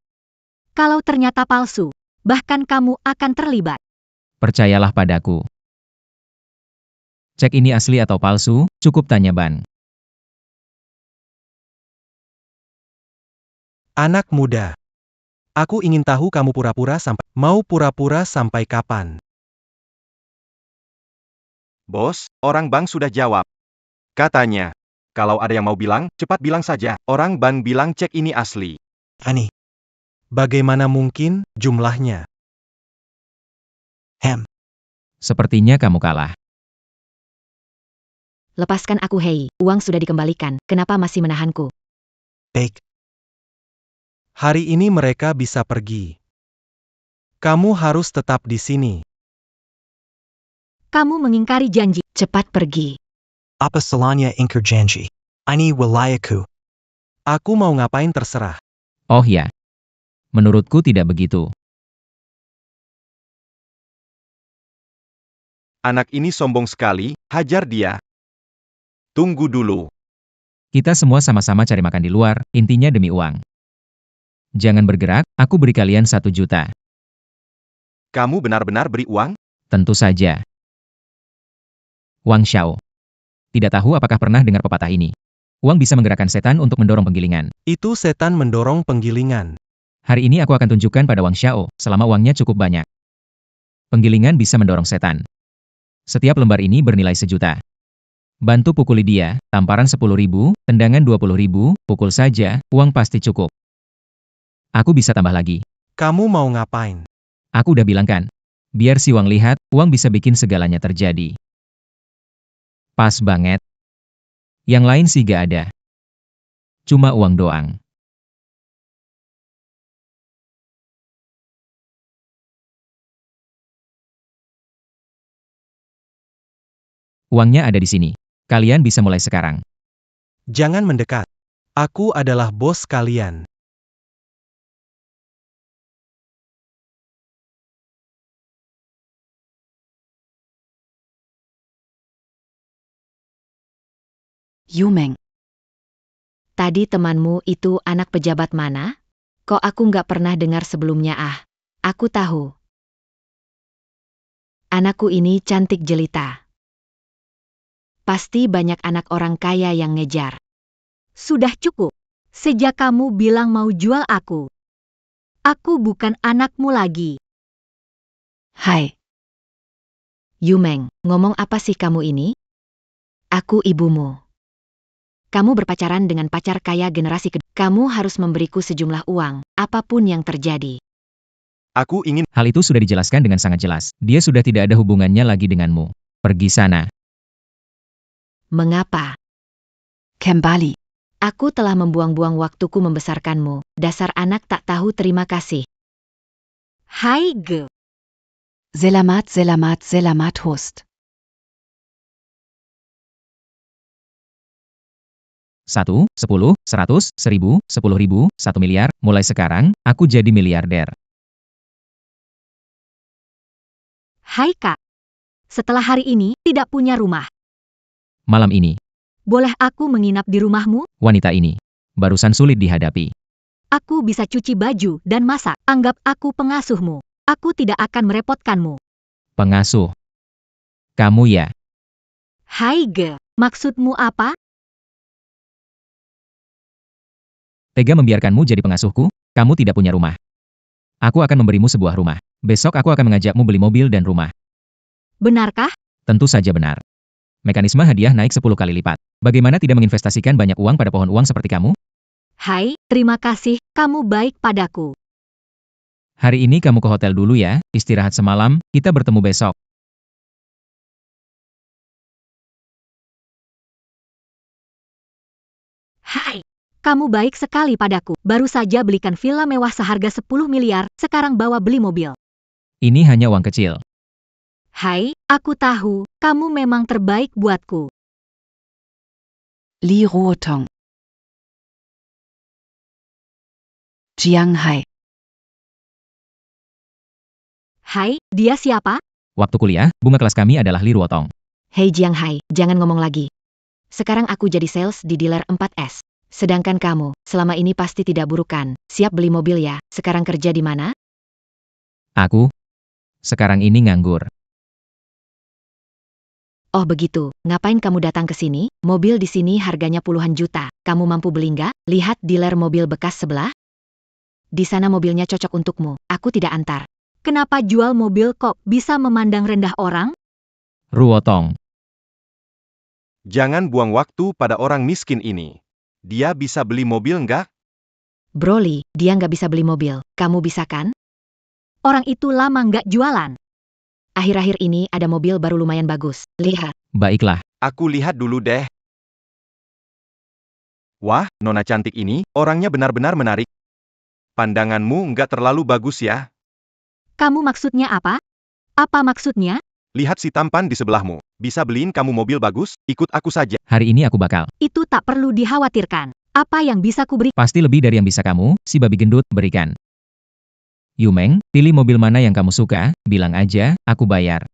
Kalau ternyata palsu, bahkan kamu akan terlibat. Percayalah padaku. Cek ini asli atau palsu, cukup tanya Ban. Anak muda. Aku ingin tahu kamu mau pura-pura sampai kapan? Bos, orang bank sudah jawab. Katanya, kalau ada yang mau bilang, cepat bilang saja. Orang bank bilang cek ini asli. Ani. Bagaimana mungkin, jumlahnya? Sepertinya kamu kalah. Lepaskan aku hei, uang sudah dikembalikan, kenapa masih menahanku? Baik. Hari ini mereka bisa pergi. Kamu harus tetap di sini. Kamu mengingkari janji. Cepat pergi. Apa salahnya ingkar janji? Ini wilayahku. Aku mau ngapain terserah. Oh ya. Menurutku tidak begitu. Anak ini sombong sekali, hajar dia. Tunggu dulu. Kita semua sama-sama cari makan di luar, intinya demi uang. Jangan bergerak, aku beri kalian 1 juta. Kamu benar-benar beri uang? Tentu saja. Wang Xiao. Tidak tahu apakah pernah dengar pepatah ini. Uang bisa menggerakkan setan untuk mendorong penggilingan. Itu setan mendorong penggilingan. Hari ini aku akan tunjukkan pada Wang Xiao, selama uangnya cukup banyak. Penggilingan bisa mendorong setan. Setiap lembar ini bernilai 1 juta. Bantu pukuli dia, tamparan 10.000, tendangan 20.000, pukul saja, uang pasti cukup. Aku bisa tambah lagi. Kamu mau ngapain? Aku udah bilang kan. Biar si Wang lihat, uang bisa bikin segalanya terjadi. Pas banget. Yang lain sih gak ada. Cuma uang doang. Uangnya ada di sini. Kalian bisa mulai sekarang. Jangan mendekat. Aku adalah bos kalian. Yumeng. Tadi temanmu itu anak pejabat mana? Kok aku nggak pernah dengar sebelumnya Aku tahu. Anakku ini cantik jelita. Pasti banyak anak orang kaya yang ngejar. Sudah cukup. Sejak kamu bilang mau jual aku bukan anakmu lagi. Hai. Yumeng, ngomong apa sih kamu ini? Aku ibumu. Kamu berpacaran dengan pacar kaya generasi kedua. Kamu harus memberiku sejumlah uang, apapun yang terjadi. Aku ingin... Hal itu sudah dijelaskan dengan sangat jelas. Dia sudah tidak ada hubungannya lagi denganmu. Pergi sana. Mengapa? Kembali. Aku telah membuang-buang waktuku membesarkanmu. Dasar anak tak tahu terima kasih. Hai Ge. Selamat, selamat, selamat host. 1, 10, 100, 1000, 10.000, 1 miliar. Mulai sekarang, aku jadi miliarder. Hai Kak. Setelah hari ini, tidak punya rumah. Malam ini, Boleh aku menginap di rumahmu? wanita ini barusan sulit dihadapi. Aku bisa cuci baju dan masak. Anggap aku pengasuhmu. Aku tidak akan merepotkanmu. Pengasuh. Kamu ya? Hai Ge. Maksudmu apa? Tega membiarkanmu jadi pengasuhku? Kamu tidak punya rumah. Aku akan memberimu sebuah rumah. Besok aku akan mengajakmu beli mobil dan rumah. Benarkah? Tentu saja benar. Mekanisme hadiah naik 10 kali lipat. Bagaimana tidak menginvestasikan banyak uang pada pohon uang seperti kamu? Hai, terima kasih. Kamu baik padaku. Hari ini kamu ke hotel dulu ya, istirahat semalam, kita bertemu besok. Hai. Kamu baik sekali padaku. Baru saja belikan villa mewah seharga 10 miliar, sekarang bawa beli mobil. Ini hanya uang kecil. Hai, aku tahu, kamu memang terbaik buatku. Li Ruotong. Jiang Hai. Hai, dia siapa? Waktu kuliah, bunga kelas kami adalah Li Ruotong. Hei Jiang Hai, jangan ngomong lagi. Sekarang aku jadi sales di dealer 4S. Sedangkan kamu, selama ini pasti tidak buruk kan? Siap beli mobil ya? Sekarang kerja di mana? Aku? Sekarang ini nganggur. Oh begitu, ngapain kamu datang ke sini? Mobil di sini harganya puluhan juta. Kamu mampu beli nggak? Lihat dealer mobil bekas sebelah. Di sana mobilnya cocok untukmu. Aku tidak antar. Kenapa jual mobil kok bisa memandang rendah orang? Ruotong. Jangan buang waktu pada orang miskin ini. Dia bisa beli mobil nggak? Broly, dia nggak bisa beli mobil. Kamu bisa kan? Orang itu lama nggak jualan. Akhir-akhir ini ada mobil baru lumayan bagus. Lihat. Baiklah. Aku lihat dulu deh. Wah, nona cantik ini, orangnya benar-benar menarik. Pandanganmu nggak terlalu bagus ya? Kamu maksudnya apa? Apa maksudnya? Lihat si tampan di sebelahmu. Bisa beliin kamu mobil bagus? Ikut aku saja. Hari ini aku bakal. Itu tak perlu dikhawatirkan. Apa yang bisa kuberi? Pasti lebih dari yang bisa kamu, si babi gendut, berikan. Yumeng, pilih mobil mana yang kamu suka, bilang aja, aku bayar.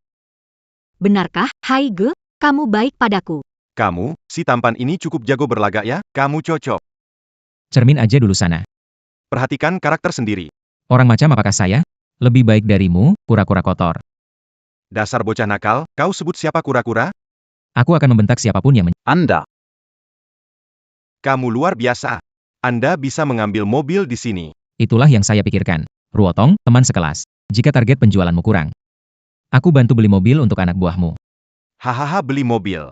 Benarkah, Hai Ge? Kamu baik padaku. Kamu, si tampan ini cukup jago berlagak ya? Kamu cocok. Cermin aja dulu sana. Perhatikan karakter sendiri. Orang macam apakah saya? Lebih baik darimu, kura-kura kotor. Dasar bocah nakal, kau sebut siapa kura-kura? Aku akan membentak siapapun yang Anda. Kamu luar biasa. Anda bisa mengambil mobil di sini. Itulah yang saya pikirkan. Ruotong, teman sekelas. Jika target penjualanmu kurang, aku bantu beli mobil untuk anak buahmu. Hahaha, beli mobil.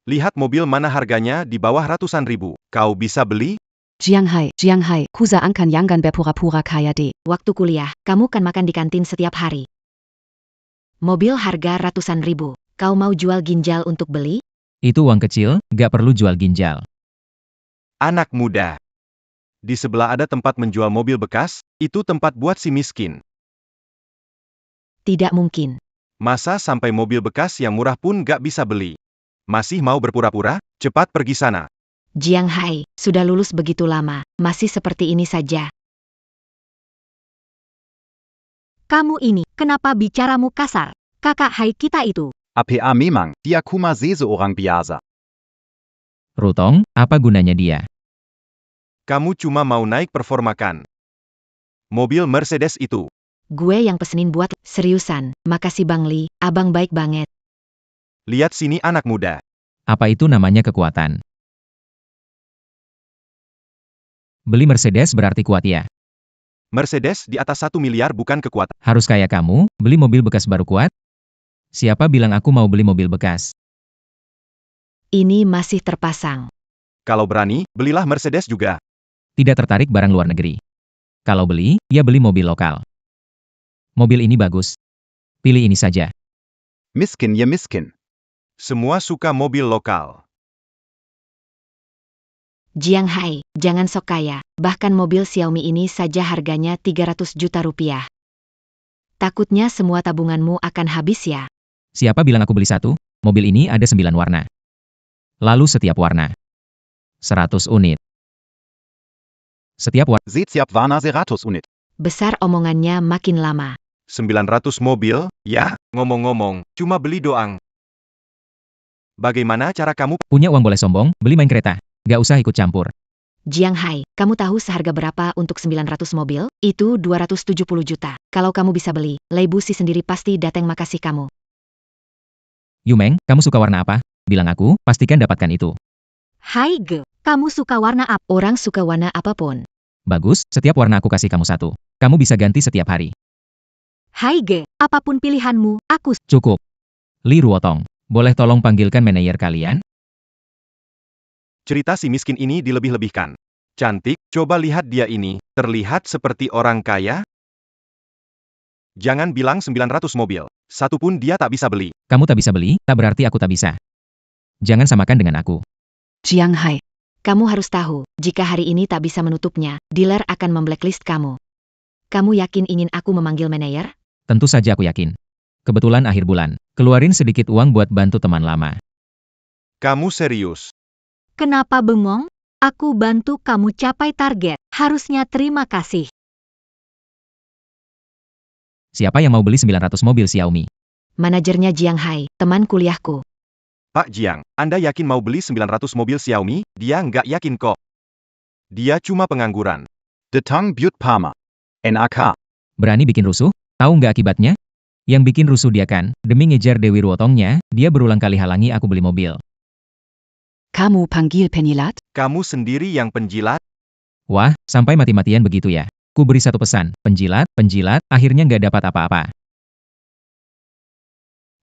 Lihat mobil mana harganya di bawah ratusan ribu. Kau bisa beli? Jiang Hai, Kusa Angkan Yanggan Berpura-pura Kaya D. Waktu kuliah, kamu kan makan di kantin setiap hari. Mobil harga ratusan ribu. Kau mau jual ginjal untuk beli? Itu uang kecil, gak perlu jual ginjal. Anak muda. Di sebelah ada tempat menjual mobil bekas, itu tempat buat si miskin. Tidak mungkin. Masa sampai mobil bekas yang murah pun gak bisa beli? Masih mau berpura-pura? Cepat pergi sana. Jiang Hai, sudah lulus begitu lama, masih seperti ini saja. Kamu ini, kenapa bicaramu kasar? Kakak Hai kita itu. APA memang, dia kuma seseorang biasa. Rutong, apa gunanya dia? Kamu cuma mau naik performakan. Mobil Mercedes itu. Gue yang pesenin buat, seriusan, makasih Bang Li, abang baik banget. Lihat sini anak muda. Apa itu namanya kekuatan? Beli Mercedes berarti kuat ya? Mercedes di atas 1 miliar bukan kekuatan. Harus kayak kamu, beli mobil bekas baru kuat? Siapa bilang aku mau beli mobil bekas? Ini masih terpasang. Kalau berani, belilah Mercedes juga. Tidak tertarik barang luar negeri. Kalau beli, ya beli mobil lokal. Mobil ini bagus. Pilih ini saja. Miskin ya miskin. Semua suka mobil lokal. Jiang Hai, jangan sok kaya, bahkan mobil Xiaomi ini saja harganya 300 juta rupiah. Takutnya semua tabunganmu akan habis ya. Siapa bilang aku beli satu? Mobil ini ada 9 warna. Lalu setiap warna 100 unit. Setiap warna Setiap warna 100 unit. Besar omongannya makin lama. 900 mobil, ya, ngomong-ngomong, cuma beli doang. Bagaimana cara kamu? punya uang boleh sombong, beli main kereta. Gak usah ikut campur. Jiang Hai, kamu tahu seharga berapa untuk 900 mobil? Itu 270 juta. Kalau kamu bisa beli, Lei Busi sendiri pasti datang makasih kamu. Yumeng, kamu suka warna apa? Bilang aku, pastikan dapatkan itu. Hai Ge, kamu suka warna apa? Orang suka warna apapun. Bagus, setiap warna aku kasih kamu satu. Kamu bisa ganti setiap hari. Hai Ge, apapun pilihanmu, aku Cukup. Li Ruotong, boleh tolong panggilkan manajer kalian? Cerita si miskin ini dilebih-lebihkan. Cantik, coba lihat dia ini, terlihat seperti orang kaya? Jangan bilang 900 mobil. Satu pun dia tak bisa beli. Kamu tak bisa beli, tak berarti aku tak bisa. Jangan samakan dengan aku. Jiang Hai, Kamu harus tahu, jika hari ini tak bisa menutupnya, dealer akan memblacklist kamu. Kamu yakin ingin aku memanggil manajer? Tentu saja aku yakin. Kebetulan akhir bulan, keluarin sedikit uang buat bantu teman lama. Kamu serius? kenapa bengong? Aku bantu kamu capai target, harusnya terima kasih. Siapa yang mau beli 900 mobil Xiaomi? Manajernya Jiang Hai, teman kuliahku. Pak Jiang, Anda yakin mau beli 900 mobil Xiaomi? Dia nggak yakin kok. Dia cuma pengangguran. Detang Butte Parma. NAK. Berani bikin rusuh? Tahu nggak akibatnya? Yang bikin rusuh dia kan, demi ngejar Dewi Ruotongnya, dia berulang kali halangi aku beli mobil. kamu panggil penjilat? Kamu sendiri yang penjilat? Wah, sampai mati-matian begitu ya. Ku beri satu pesan, penjilat, akhirnya nggak dapat apa-apa.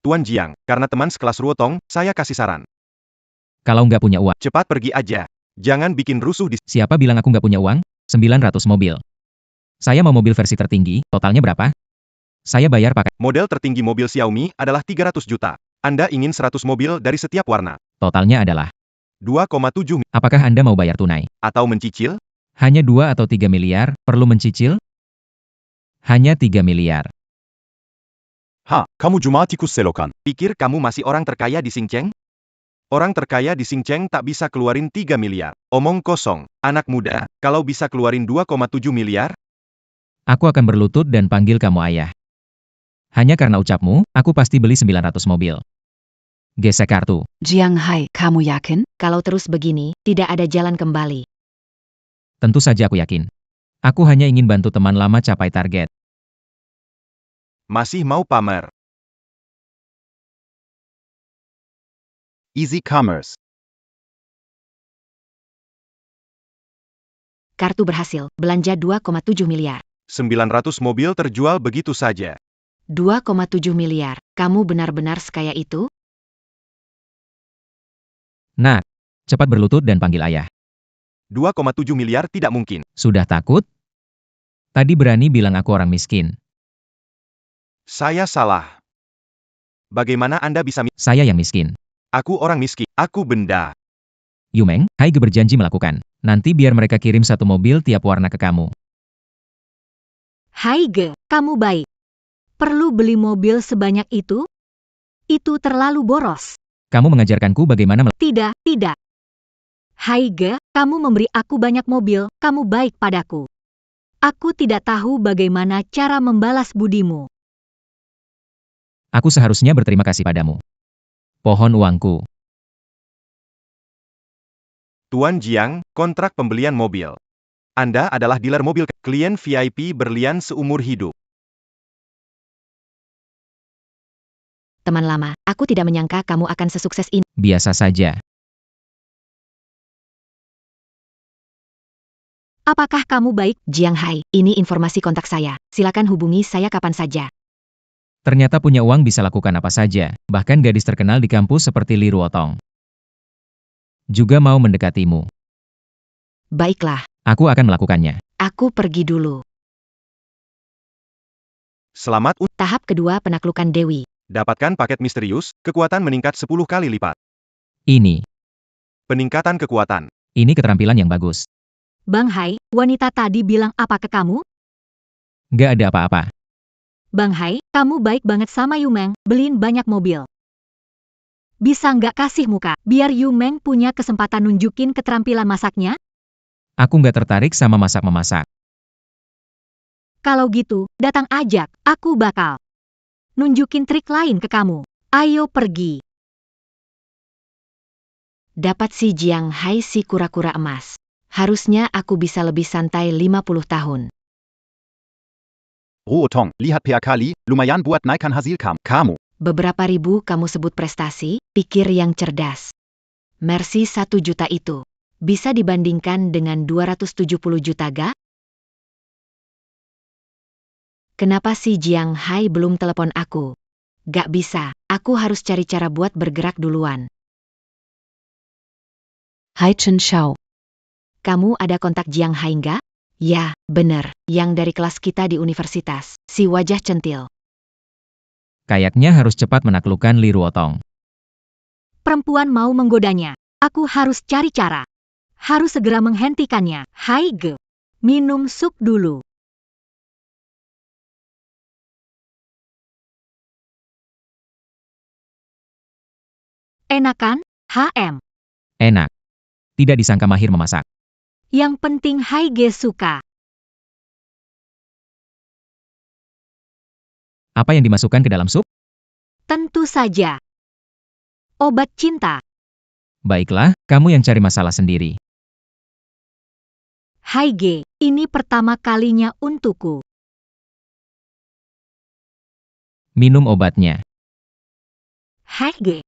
Tuan Jiang, karena teman sekelas Ruotong, saya kasih saran. Kalau nggak punya uang, Cepat pergi aja. Jangan bikin rusuh di... siapa bilang aku nggak punya uang? 900 mobil. Saya mau mobil versi tertinggi, totalnya berapa? Saya bayar pakai. Model tertinggi mobil Xiaomi adalah 300 juta. Anda ingin 100 mobil dari setiap warna. Totalnya adalah. 2,7 Apakah Anda mau bayar tunai? atau mencicil? Hanya 2 atau 3 miliar, perlu mencicil? Hanya 3 miliar. Ha, kamu cuma tikus selokan. Pikir kamu masih orang terkaya di Xinjiang? Orang terkaya di Xinjiang tak bisa keluarin 3 miliar. Omong kosong, anak muda, kalau bisa keluarin 2,7 miliar? Aku akan berlutut dan panggil kamu ayah. Hanya karena ucapmu, aku pasti beli 900 mobil. Gesek kartu. Jiang Hai, kamu yakin? Kalau terus begini, tidak ada jalan kembali. Tentu saja aku yakin. Aku hanya ingin bantu teman lama capai target. Masih mau pamer? Easy Commerce. Kartu berhasil, belanja 2,7 miliar. 900 mobil terjual begitu saja. 2,7 miliar, kamu benar-benar sekaya itu? Nak, cepat berlutut dan panggil ayah. 2,7 miliar tidak mungkin. Sudah takut? Tadi berani bilang aku orang miskin. Saya salah. Bagaimana Anda bisa Saya yang miskin. Aku orang miskin. Aku benda. Yumeng, Hai Ge berjanji melakukan. Nanti biar mereka kirim satu mobil tiap warna ke kamu. Hai Ge, kamu baik. Perlu beli mobil sebanyak itu? Itu terlalu boros. Kamu mengajarkanku bagaimana Tidak, tidak. Hai Ge, kamu memberi aku banyak mobil, kamu baik padaku. Aku tidak tahu bagaimana cara membalas budimu. Aku seharusnya berterima kasih padamu. Pohon uangku. Tuan Jiang, kontrak pembelian mobil. Anda adalah dealer mobil, klien VIP berlian seumur hidup. Teman lama, aku tidak menyangka kamu akan sesukses ini. Biasa saja. Apakah kamu baik? Jiang Hai, ini informasi kontak saya. Silakan hubungi saya kapan saja. Ternyata punya uang bisa lakukan apa saja, bahkan gadis terkenal di kampus seperti Li Ruotong juga mau mendekatimu. Baiklah, Aku akan melakukannya. aku pergi dulu. Selamat Tahap kedua penaklukan Dewi. dapatkan paket misterius, kekuatan meningkat 10 kali lipat. Ini Peningkatan kekuatan. keterampilan yang bagus. Bang Hai, wanita tadi bilang apa ke kamu? Gak ada apa-apa. Bang Hai, kamu baik banget sama Yumeng, beliin banyak mobil. Bisa nggak kasih muka, biar Yumeng punya kesempatan nunjukin keterampilan masaknya? Aku gak tertarik sama masak-memasak. Kalau gitu, datang ajak, aku bakal nunjukin trik lain ke kamu. Ayo pergi. Dapat si Jiang Hai si kura-kura emas. Harusnya aku bisa lebih santai 50 tahun. Ruotong, lihat PAK Li, lumayan buat naikkan hasil kamu. Beberapa ribu kamu sebut prestasi, pikir yang cerdas. Mercy 1 juta itu. Bisa dibandingkan dengan 270 juta ga? Kenapa si Jiang Hai belum telepon aku? Gak bisa, aku harus cari cara buat bergerak duluan. Hai Chen Xiao. Kamu ada kontak Jiang Hai nggak? Ya, bener, yang dari kelas kita di universitas, si wajah centil. Kayaknya harus cepat menaklukkan Li Ruotong. Perempuan mau menggodanya. Aku harus cari cara. Harus segera menghentikannya. Hai Ge. Minum sup dulu. Enak kan? HM. Enak. Tidak disangka mahir memasak. Yang penting Hai Ge suka. Apa yang dimasukkan ke dalam sup? Tentu saja. Obat cinta. Baiklah, kamu yang cari masalah sendiri. Hai Ge, ini pertama kalinya untukku. Minum obatnya. Hai Ge.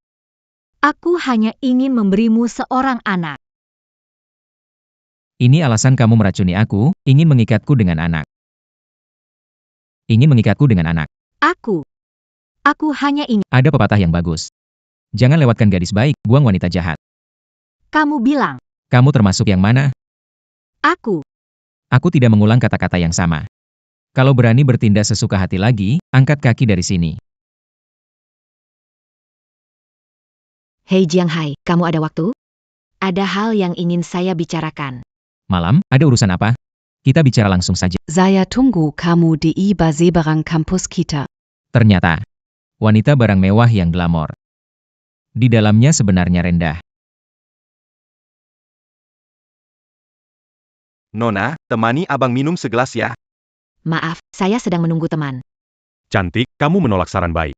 Aku hanya ingin memberimu seorang anak. Ini alasan kamu meracuni aku, ingin mengikatku dengan anak. Ingin mengikatku dengan anak. Aku hanya ingin. Ada pepatah yang bagus. Jangan lewatkan gadis baik, buang wanita jahat. Kamu bilang. Kamu termasuk yang mana? Aku. Aku tidak mengulang kata-kata yang sama. Kalau berani bertindak sesuka hati lagi, angkat kaki dari sini. Hei Jiang Hai, kamu ada waktu? Ada hal yang ingin saya bicarakan. Malam, ada urusan apa? Kita bicara langsung saja. Saya tunggu kamu di IBA Seberang Kampus kita. Ternyata, wanita barang mewah yang glamor. Di dalamnya sebenarnya rendah. Nona, temani abang minum segelas ya. Maaf, saya sedang menunggu teman. Cantik, kamu menolak saran baik.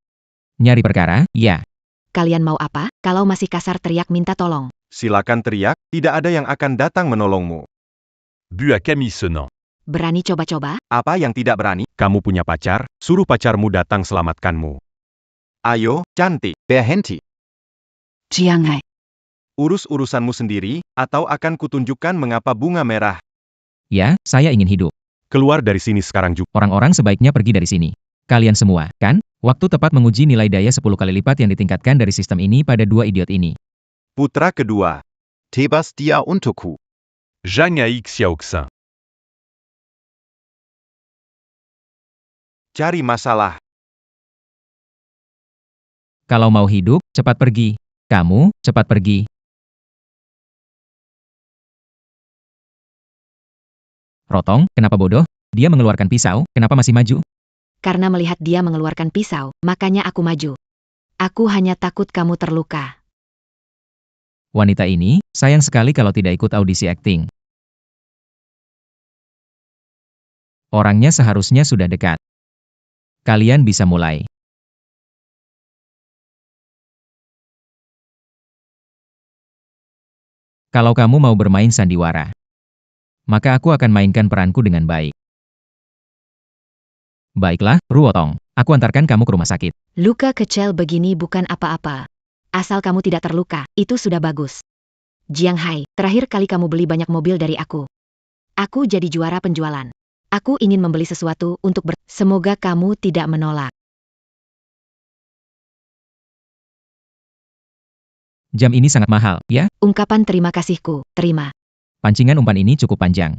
Nyari perkara? Ya. Kalian mau apa? Kalau masih kasar teriak minta tolong. Silakan teriak, tidak ada yang akan datang menolongmu. Bu à Camille Senant. Berani coba-coba? Apa yang tidak berani? Kamu punya pacar, suruh pacarmu datang selamatkanmu. Ayo, cantik. Berhenti. Jiang Hai. Urus urusanmu sendiri, atau akan kutunjukkan mengapa bunga merah. Ya, saya ingin hidup. Keluar dari sini sekarang juga. Orang-orang sebaiknya pergi dari sini. Kalian semua, kan? Waktu tepat menguji nilai daya 10 kali lipat yang ditingkatkan dari sistem ini pada dua idiot ini. Putra kedua. Tebas dia untukku. Zhang Ai Xiaoxin. Cari masalah. Kalau mau hidup, cepat pergi. Kamu, cepat pergi. Rotong, kenapa bodoh? Dia mengeluarkan pisau, kenapa masih maju? Karena melihat dia mengeluarkan pisau, makanya aku maju. Aku hanya takut kamu terluka. Wanita ini, sayang sekali kalau tidak ikut audisi akting. Orangnya seharusnya sudah dekat. Kalian bisa mulai. Kalau kamu mau bermain sandiwara. Maka aku akan mainkan peranku dengan baik. Baiklah, Ruotong. Aku antarkan kamu ke rumah sakit. Luka kecil begini bukan apa-apa. Asal kamu tidak terluka, itu sudah bagus. Jiang Hai, terakhir kali kamu beli banyak mobil dari aku. Aku jadi juara penjualan. Aku ingin membeli sesuatu untuk Semoga kamu tidak menolak. Jam ini sangat mahal, ya? Ungkapan terima kasihku, terima. Pancingan umpan ini cukup panjang.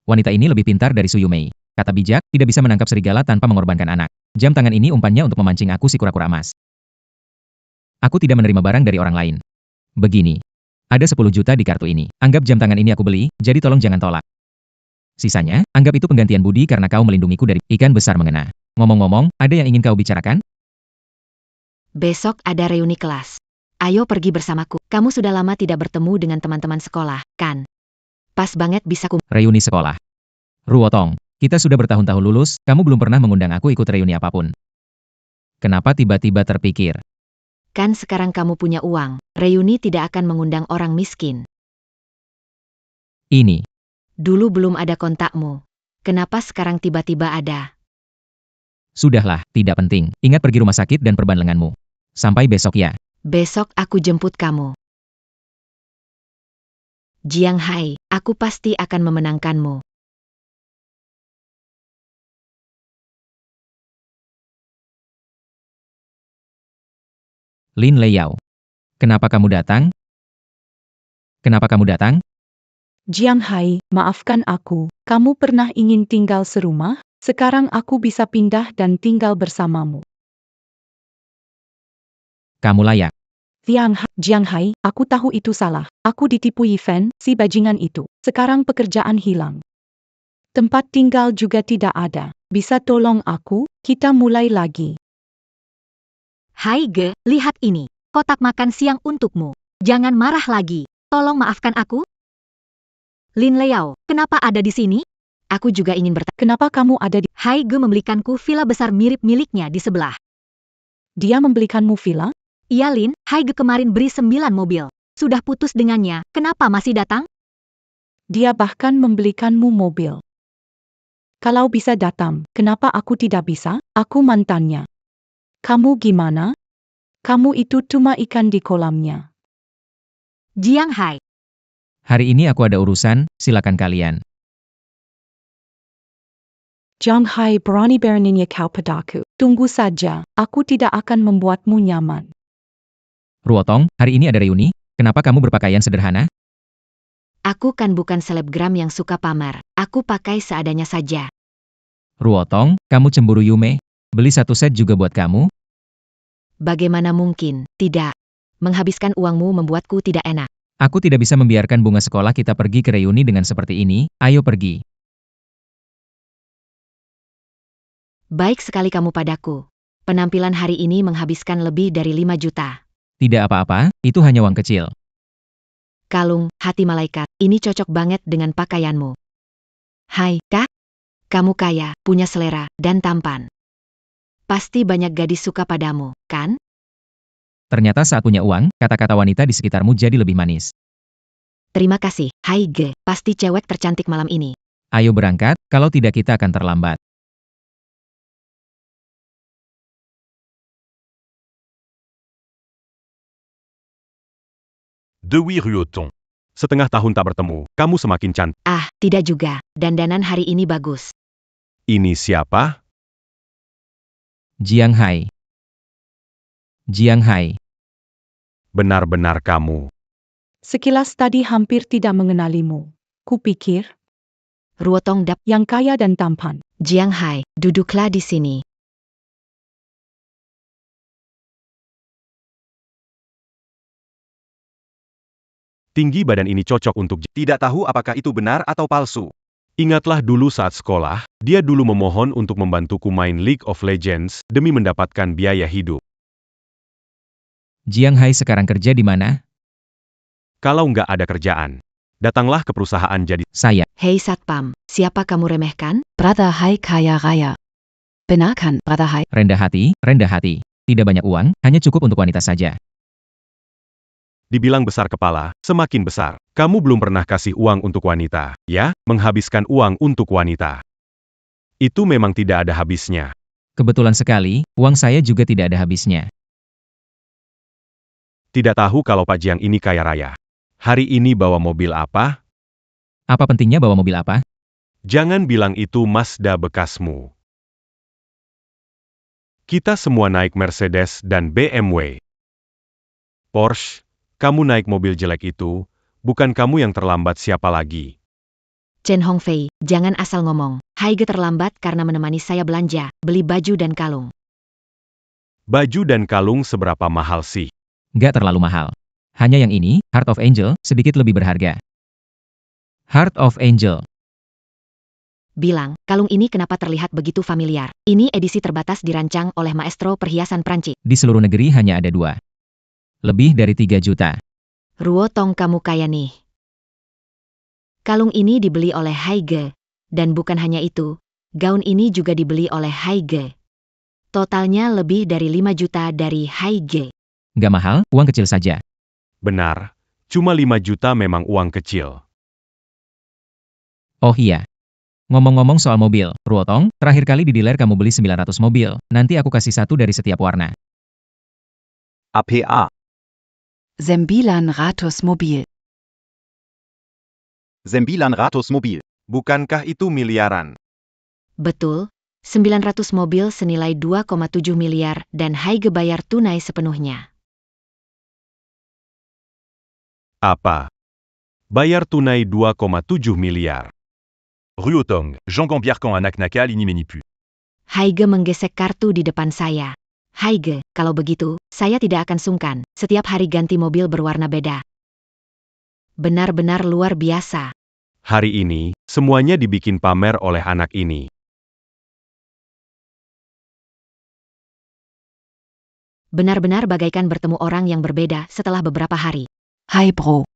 Wanita ini lebih pintar dari Su Yumei. Kata bijak, tidak bisa menangkap serigala tanpa mengorbankan anak. Jam tangan ini umpannya untuk memancing aku si kura-kura emas. Aku tidak menerima barang dari orang lain. Begini. Ada 10 juta di kartu ini. Anggap jam tangan ini aku beli, jadi tolong jangan tolak. Sisanya, anggap itu penggantian budi karena kau melindungiku dari ikan besar mengena. Ngomong-ngomong, ada yang ingin kau bicarakan? Besok ada reuni kelas. Ayo pergi bersamaku. Kamu sudah lama tidak bertemu dengan teman-teman sekolah, kan? Pas banget bisa Reuni sekolah. Ruotong, kita sudah bertahun-tahun lulus, kamu belum pernah mengundang aku ikut reuni apapun. Kenapa tiba-tiba terpikir? Kan sekarang kamu punya uang, reuni tidak akan mengundang orang miskin. Ini. Dulu belum ada kontakmu. Kenapa sekarang tiba-tiba ada? Sudahlah, tidak penting. Ingat pergi rumah sakit dan perban lenganmu. Sampai besok ya. Besok aku jemput kamu. Jiang Hai, aku pasti akan memenangkanmu. Lin Leyao. Kenapa kamu datang? Kenapa kamu datang? Jiang Hai, maafkan aku. Kamu pernah ingin tinggal serumah? Sekarang aku bisa pindah dan tinggal bersamamu. Kamu layak. Jiang Hai, aku tahu itu salah. Aku ditipu Yifen, si bajingan itu. Sekarang pekerjaan hilang. Tempat tinggal juga tidak ada. Bisa tolong aku? Kita mulai lagi. Hai Ge, lihat ini. Kotak makan siang untukmu. Jangan marah lagi. Tolong maafkan aku. Lin Leyao, kenapa ada di sini? Aku juga ingin bertanya. Kenapa kamu ada di... Hai Ge membelikanku villa besar mirip miliknya di sebelah. Dia membelikanmu villa? Iya Lin, Hai Ge kemarin beri 9 mobil. Sudah putus dengannya, kenapa masih datang? Dia bahkan membelikanmu mobil. Kalau bisa datang, kenapa aku tidak bisa? Aku mantannya. Kamu gimana? Kamu itu cuma ikan di kolamnya. Jiang Hai. Hari ini aku ada urusan, silakan kalian. Jiang Hai berani beraninya kau padaku. Tunggu saja, aku tidak akan membuatmu nyaman. Ruotong, hari ini ada reuni, kenapa kamu berpakaian sederhana? Aku kan bukan selebgram yang suka pamer. Aku pakai seadanya saja. Ruotong, kamu cemburu Yume? Beli 1 set juga buat kamu? Bagaimana mungkin? Tidak. Menghabiskan uangmu membuatku tidak enak. Aku tidak bisa membiarkan bunga sekolah kita pergi ke reuni dengan seperti ini, ayo pergi. Baik sekali kamu padaku. Penampilan hari ini menghabiskan lebih dari 5 juta. Tidak apa-apa, itu hanya uang kecil. Kalung, hati malaikat, ini cocok banget dengan pakaianmu. Hai, Kak. Kamu kaya, punya selera, dan tampan. Pasti banyak gadis suka padamu, kan? Ternyata saat punya uang, kata-kata wanita di sekitarmu jadi lebih manis. Terima kasih, Hai Ge, pasti cewek tercantik malam ini. Ayo berangkat, kalau tidak kita akan terlambat. Dewi Ruotong. Setengah tahun tak bertemu, kamu semakin cantik. Ah, tidak juga. Dandanan hari ini bagus. Ini siapa? Jiang Hai. Jiang Hai. Benar-benar kamu. Sekilas tadi hampir tidak mengenalimu. Kupikir, Ruotong Dap, yang kaya dan tampan. Jiang Hai, duduklah di sini. Tinggi badan ini cocok untuk... Tidak tahu apakah itu benar atau palsu. Ingatlah dulu saat sekolah, dia dulu memohon untuk membantuku main League of Legends demi mendapatkan biaya hidup. Jiang Hai sekarang kerja di mana? Kalau nggak ada kerjaan, datanglah ke perusahaan jadi... Saya. Hei Satpam, siapa kamu remehkan? Brother Hai kaya raya. Benar kan, Brother Hai? Rendah hati, rendah hati. Tidak banyak uang, hanya cukup untuk wanita saja. Dibilang besar kepala, semakin besar. Kamu belum pernah kasih uang untuk wanita, ya? Menghabiskan uang untuk wanita. Itu memang tidak ada habisnya. Kebetulan sekali, uang saya juga tidak ada habisnya. Tidak tahu kalau Pak Jiang ini kaya raya. Hari ini bawa mobil apa? Apa pentingnya bawa mobil apa? Jangan bilang itu Mazda bekasmu. Kita semua naik Mercedes dan BMW. Porsche, kamu naik mobil jelek itu, bukan kamu yang terlambat siapa lagi. Chen Hongfei, jangan asal ngomong. Haige terlambat karena menemani saya belanja, beli baju dan kalung. Baju dan kalung seberapa mahal sih? Nggak terlalu mahal. Hanya yang ini, Heart of Angel, sedikit lebih berharga. Heart of Angel. Bilang, kalung ini kenapa terlihat begitu familiar? Ini edisi terbatas dirancang oleh maestro perhiasan Prancis. Di seluruh negeri hanya ada 2. Lebih dari 3 juta. Ruo Tong kamu kaya nih. Kalung ini dibeli oleh Haige. Dan bukan hanya itu, gaun ini juga dibeli oleh Haige. Totalnya lebih dari 5 juta dari Haige. Nggak mahal, uang kecil saja. Benar, cuma 5 juta memang uang kecil. Oh iya. Ngomong-ngomong soal mobil, Ruotong, terakhir kali di dealer kamu beli 900 mobil, nanti aku kasih 1 dari setiap warna. APA. 900 mobil. 900 mobil. Bukankah itu miliaran? Betul, 900 mobil senilai 2,7 miliar dan Haige bayar tunai sepenuhnya. Apa? Bayar tunai 2,7 miliar. Ruotong, Jean Gambiarcan anak nakal ini menipu. Haige menggesek kartu di depan saya. Haige, kalau begitu, saya tidak akan sungkan, setiap hari ganti mobil berwarna beda. Benar-benar luar biasa. Hari ini, semuanya dibikin pamer oleh anak ini. Benar-benar bagaikan bertemu orang yang berbeda setelah beberapa hari. Hai bro.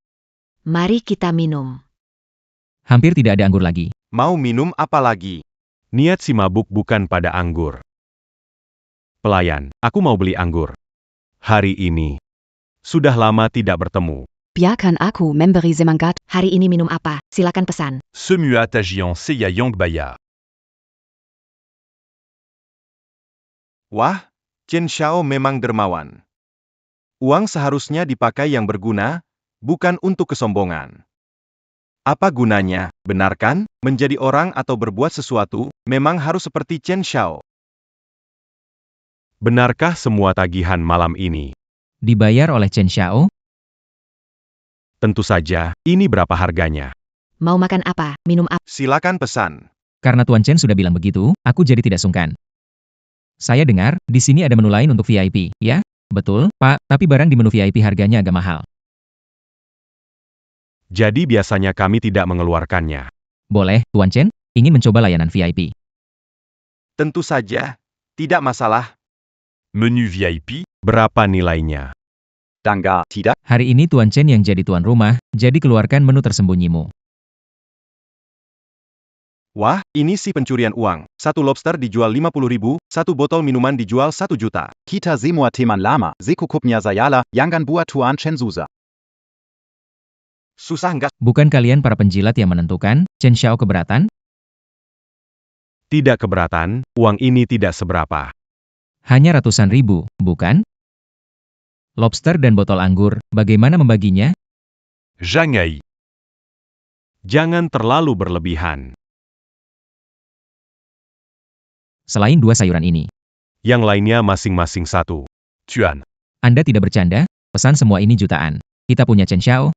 Mari kita minum. Hampir tidak ada anggur lagi. Mau minum apa lagi? Niat si mabuk bukan pada anggur. Pelayan, aku mau beli anggur. Hari ini. Sudah lama tidak bertemu. Biarkan aku memberi semangat. Hari ini minum apa? Silakan pesan. Semua tagian seya yang bayar. Wah, Chen Xiao memang dermawan. Uang seharusnya dipakai yang berguna, bukan untuk kesombongan. Apa gunanya, benar kan? Menjadi orang atau berbuat sesuatu, memang harus seperti Chen Xiao. Benarkah semua tagihan malam ini? Dibayar oleh Chen Xiao? Tentu saja, ini berapa harganya? Mau makan apa? Minum apa? Silakan pesan. Karena Tuan Chen sudah bilang begitu, aku jadi tidak sungkan. Saya dengar, di sini ada menu lain untuk VIP, ya? Betul, Pak, tapi barang di menu VIP harganya agak mahal. Jadi biasanya kami tidak mengeluarkannya. Boleh, Tuan Chen, ingin mencoba layanan VIP. Tentu saja, tidak masalah. Menu VIP, Berapa nilainya? Tangga, tidak. Hari ini Tuan Chen yang jadi tuan rumah, jadi keluarkan menu tersembunyimu. Wah, ini sih pencurian uang. 1 lobster dijual 50.000, 1 botol minuman dijual 1 juta. Kita semua teman lama, sekukupnya Sayala, Yangan buat Tuan Chen Susa. Susah nggak? Bukan kalian para penjilat yang menentukan, Chen Xiao keberatan? Tidak keberatan, uang ini tidak seberapa. Hanya ratusan ribu, bukan? Lobster dan botol anggur, bagaimana membaginya? Jangai. Jangan terlalu berlebihan. Selain 2 sayuran ini. Yang lainnya masing-masing 1. Tuan. Anda tidak bercanda? Pesan semua ini jutaan. Kita punya Chen Xiao.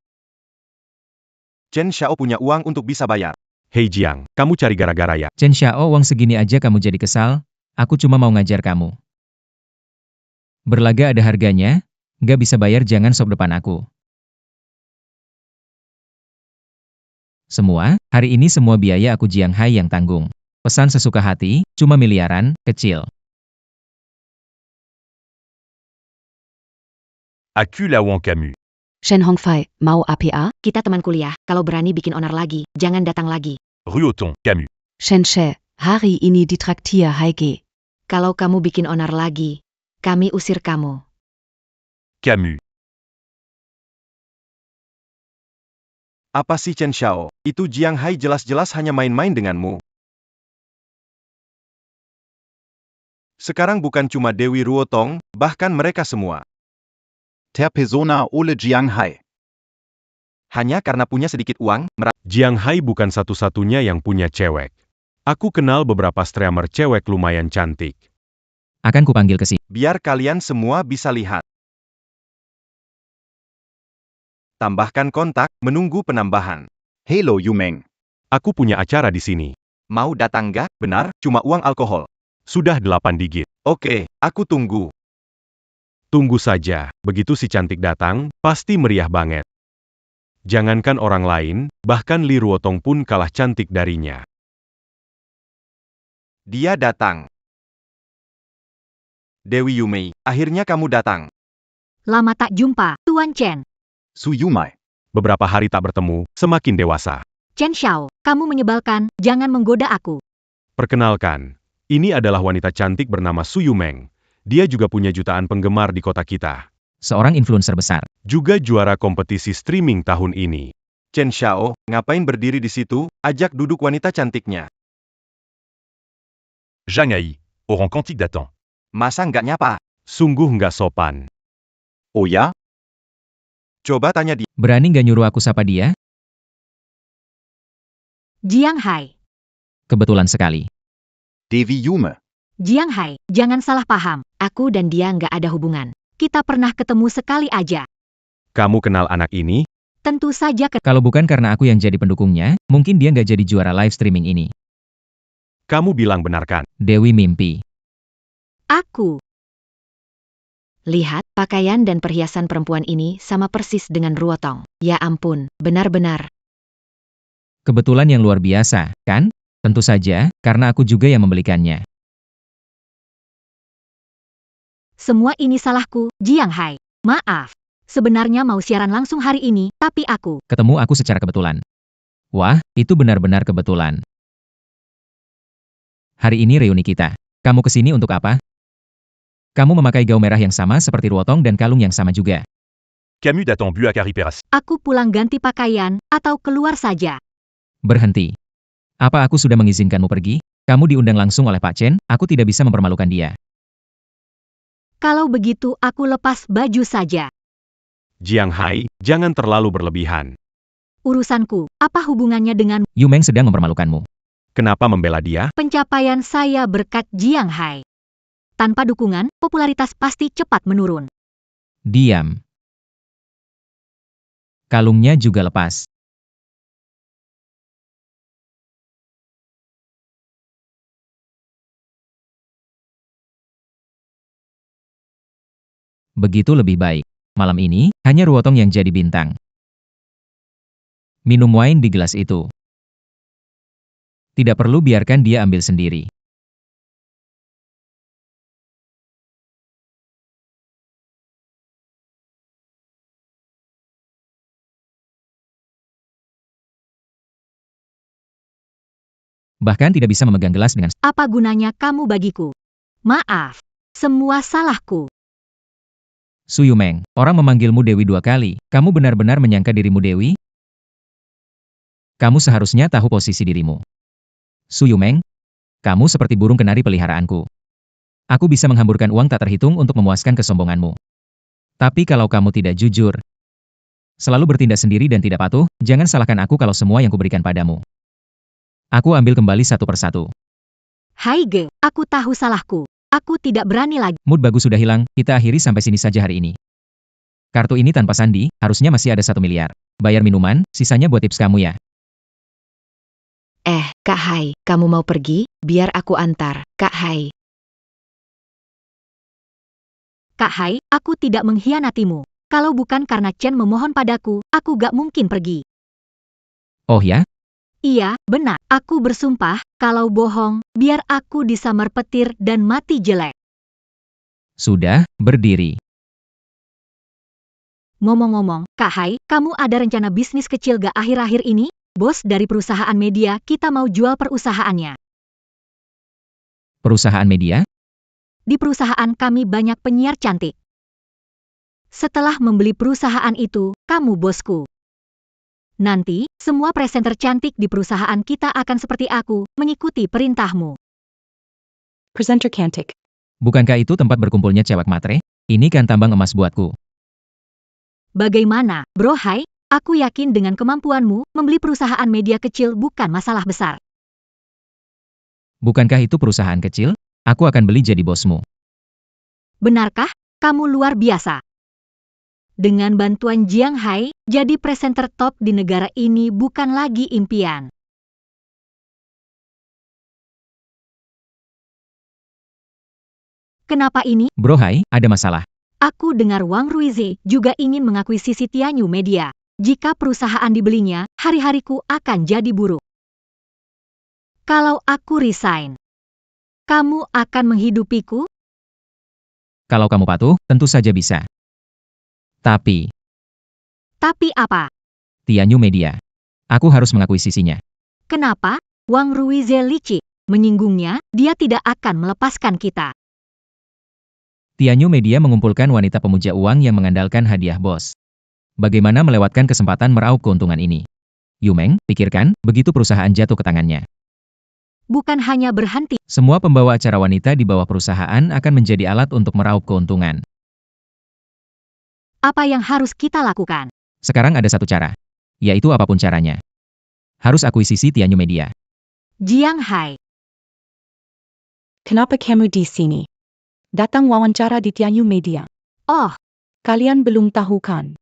Chen Xiao punya uang untuk bisa bayar. Hei Jiang, kamu cari gara-gara ya? Chen Xiao, uang segini aja kamu jadi kesal? Aku cuma mau ngajar kamu. Berlaga ada harganya, nggak bisa bayar jangan sop depan aku. Semua, hari ini semua biaya aku Jiang Hai yang tanggung. Pesan sesuka hati, cuma miliaran, kecil. Aku lawan kamu. Shen Hongfei, mau APA? Kita teman kuliah, kalau berani bikin onar lagi, jangan datang lagi. Ruotong, kamu. Shen She, hari ini ditraktir Haige. Kalau kamu bikin onar lagi, kami usir kamu. Kamu. Apa sih Chen Xiao? Itu Jiang Hai jelas-jelas hanya main-main denganmu. Sekarang bukan cuma Dewi Ruotong, bahkan mereka semua. Ter persona Ole Jiang Hai. Hanya karena punya sedikit uang, Jiang Hai bukan satu-satunya yang punya cewek. Aku kenal beberapa streamer cewek lumayan cantik. Akan kupanggil ke sini. biar kalian semua bisa lihat. Tambahkan kontak, menunggu penambahan. Hello Yumeng. Aku punya acara di sini. Mau datang gak? Benar, cuma uang alkohol. Sudah 8 digit. Oke, aku tunggu. Tunggu saja, begitu si cantik datang, pasti meriah banget. Jangankan orang lain, bahkan Li Ruotong pun kalah cantik darinya. Dia datang. Dewi Yumei, akhirnya kamu datang. Lama tak jumpa, Tuan Chen. Su Yumai. Beberapa hari tak bertemu, semakin dewasa. Chen Xiao, kamu menyebalkan, jangan menggoda aku. Perkenalkan, ini adalah wanita cantik bernama Su Yumeng. Dia juga punya jutaan penggemar di kota kita. Seorang influencer besar. Juga juara kompetisi streaming tahun ini. Chen Xiao, ngapain berdiri di situ? Ajak duduk wanita cantiknya. Zhang Hai, au rang quantique d'attente. Masa nggak nyapa? Sungguh nggak sopan. Oh ya? Coba tanya dia. Berani nggak nyuruh aku sapa dia? Jiang Hai. Kebetulan sekali. Devi Yume. Jiang Hai, jangan salah paham. Aku dan dia nggak ada hubungan. Kita pernah ketemu sekali aja. Kamu kenal anak ini? Tentu saja Kalau bukan karena aku yang jadi pendukungnya, mungkin dia nggak jadi juara live streaming ini. Kamu bilang benar kan? Dewi mimpi. aku. Lihat, pakaian dan perhiasan perempuan ini sama persis dengan Ruotong. Ya ampun, benar-benar. Kebetulan yang luar biasa, kan? Tentu saja, karena aku juga yang membelikannya. Semua ini salahku, Jiang Hai. Maaf. Sebenarnya mau siaran langsung hari ini, tapi aku. Ketemu aku secara kebetulan. Wah, itu benar-benar kebetulan. Hari ini reuni kita. Kamu kesini untuk apa? Kamu memakai gaun merah yang sama seperti Ruotong dan kalung yang sama juga. Camus d'attend bu à Cariperas. Aku pulang ganti pakaian, atau keluar saja. Berhenti. Apa aku sudah mengizinkanmu pergi? Kamu diundang langsung oleh Pak Chen, aku tidak bisa mempermalukan dia. Kalau begitu aku lepas baju saja. Jiang Hai, jangan terlalu berlebihan. Urusanku, apa hubungannya dengan Yumeng sedang mempermalukanmu. Kenapa membela dia? pencapaian saya berkat Jiang Hai? Tanpa dukungan, popularitas pasti cepat menurun. Diam. Kalungnya juga lepas. Begitu lebih baik. Malam ini, hanya Ruotong yang jadi bintang. Minum wine di gelas itu. Tidak perlu biarkan dia ambil sendiri. Bahkan tidak bisa memegang gelas dengan... Apa gunanya kamu bagiku? Maaf. Semua salahku. Su Yumeng, orang memanggilmu Dewi 2 kali. Kamu benar-benar menyangka dirimu Dewi? Kamu seharusnya tahu posisi dirimu. Su Yumeng, kamu seperti burung kenari peliharaanku. Aku bisa menghamburkan uang tak terhitung untuk memuaskan kesombonganmu. Tapi kalau kamu tidak jujur, selalu bertindak sendiri dan tidak patuh, jangan salahkan aku kalau semua yang kuberikan padamu. Aku ambil kembali satu persatu. Haige, aku tahu salahku. Aku tidak berani lagi. Mood bagus sudah hilang, kita akhiri sampai sini saja hari ini. Kartu ini tanpa sandi, harusnya masih ada 1 miliar. Bayar minuman, sisanya buat tips kamu ya. Kak Hai, kamu mau pergi? Biar aku antar, Kak Hai. Kak Hai, aku tidak mengkhianatimu. Kalau bukan karena Chen memohon padaku, aku gak mungkin pergi. Oh ya? Iya, benar. Aku bersumpah, kalau bohong, biar aku disamar petir dan mati jelek. Sudah, berdiri. Ngomong-ngomong, Kak Hai, kamu ada rencana bisnis kecil gak akhir-akhir ini? Bos dari perusahaan media, kita mau jual perusahaannya. Perusahaan media? Di perusahaan kami banyak penyiar cantik. Setelah membeli perusahaan itu, kamu bosku. Nanti, semua presenter cantik di perusahaan kita akan seperti aku, mengikuti perintahmu. Presenter cantik. Bukankah itu tempat berkumpulnya cewek matre? Ini kan tambang emas buatku. Bagaimana, Bro Hai? Aku yakin dengan kemampuanmu, membeli perusahaan media kecil bukan masalah besar. Bukankah itu perusahaan kecil? Aku akan beli jadi bosmu. Benarkah? Kamu luar biasa. Dengan bantuan Jiang Hai, jadi presenter top di negara ini bukan lagi impian. Kenapa ini? Bro Hai, ada masalah. Aku dengar Wang Ruize juga ingin mengakuisisi Tianyu Media. Jika perusahaan dibelinya, hari-hariku akan jadi buruk. Kalau aku resign, kamu akan menghidupiku? Kalau kamu patuh, tentu saja bisa. Tapi apa? Tianyu Media. Aku harus mengakuisisinya. Kenapa? Wang Ruize licik. Menyinggungnya, dia tidak akan melepaskan kita. Tianyu Media mengumpulkan wanita pemuja uang yang mengandalkan hadiah bos. Bagaimana melewatkan kesempatan meraup keuntungan ini? Yumeng, pikirkan, begitu perusahaan jatuh ke tangannya. Bukan hanya berhenti. Semua pembawa acara wanita di bawah perusahaan akan menjadi alat untuk meraup keuntungan. Apa yang harus kita lakukan? Sekarang ada satu cara. Yaitu apapun caranya. Harus akuisisi Tianyu Media. Jiang Hai. Kenapa kamu di sini? Datang wawancara di Tianyu Media. Oh, Kalian belum tahu kan?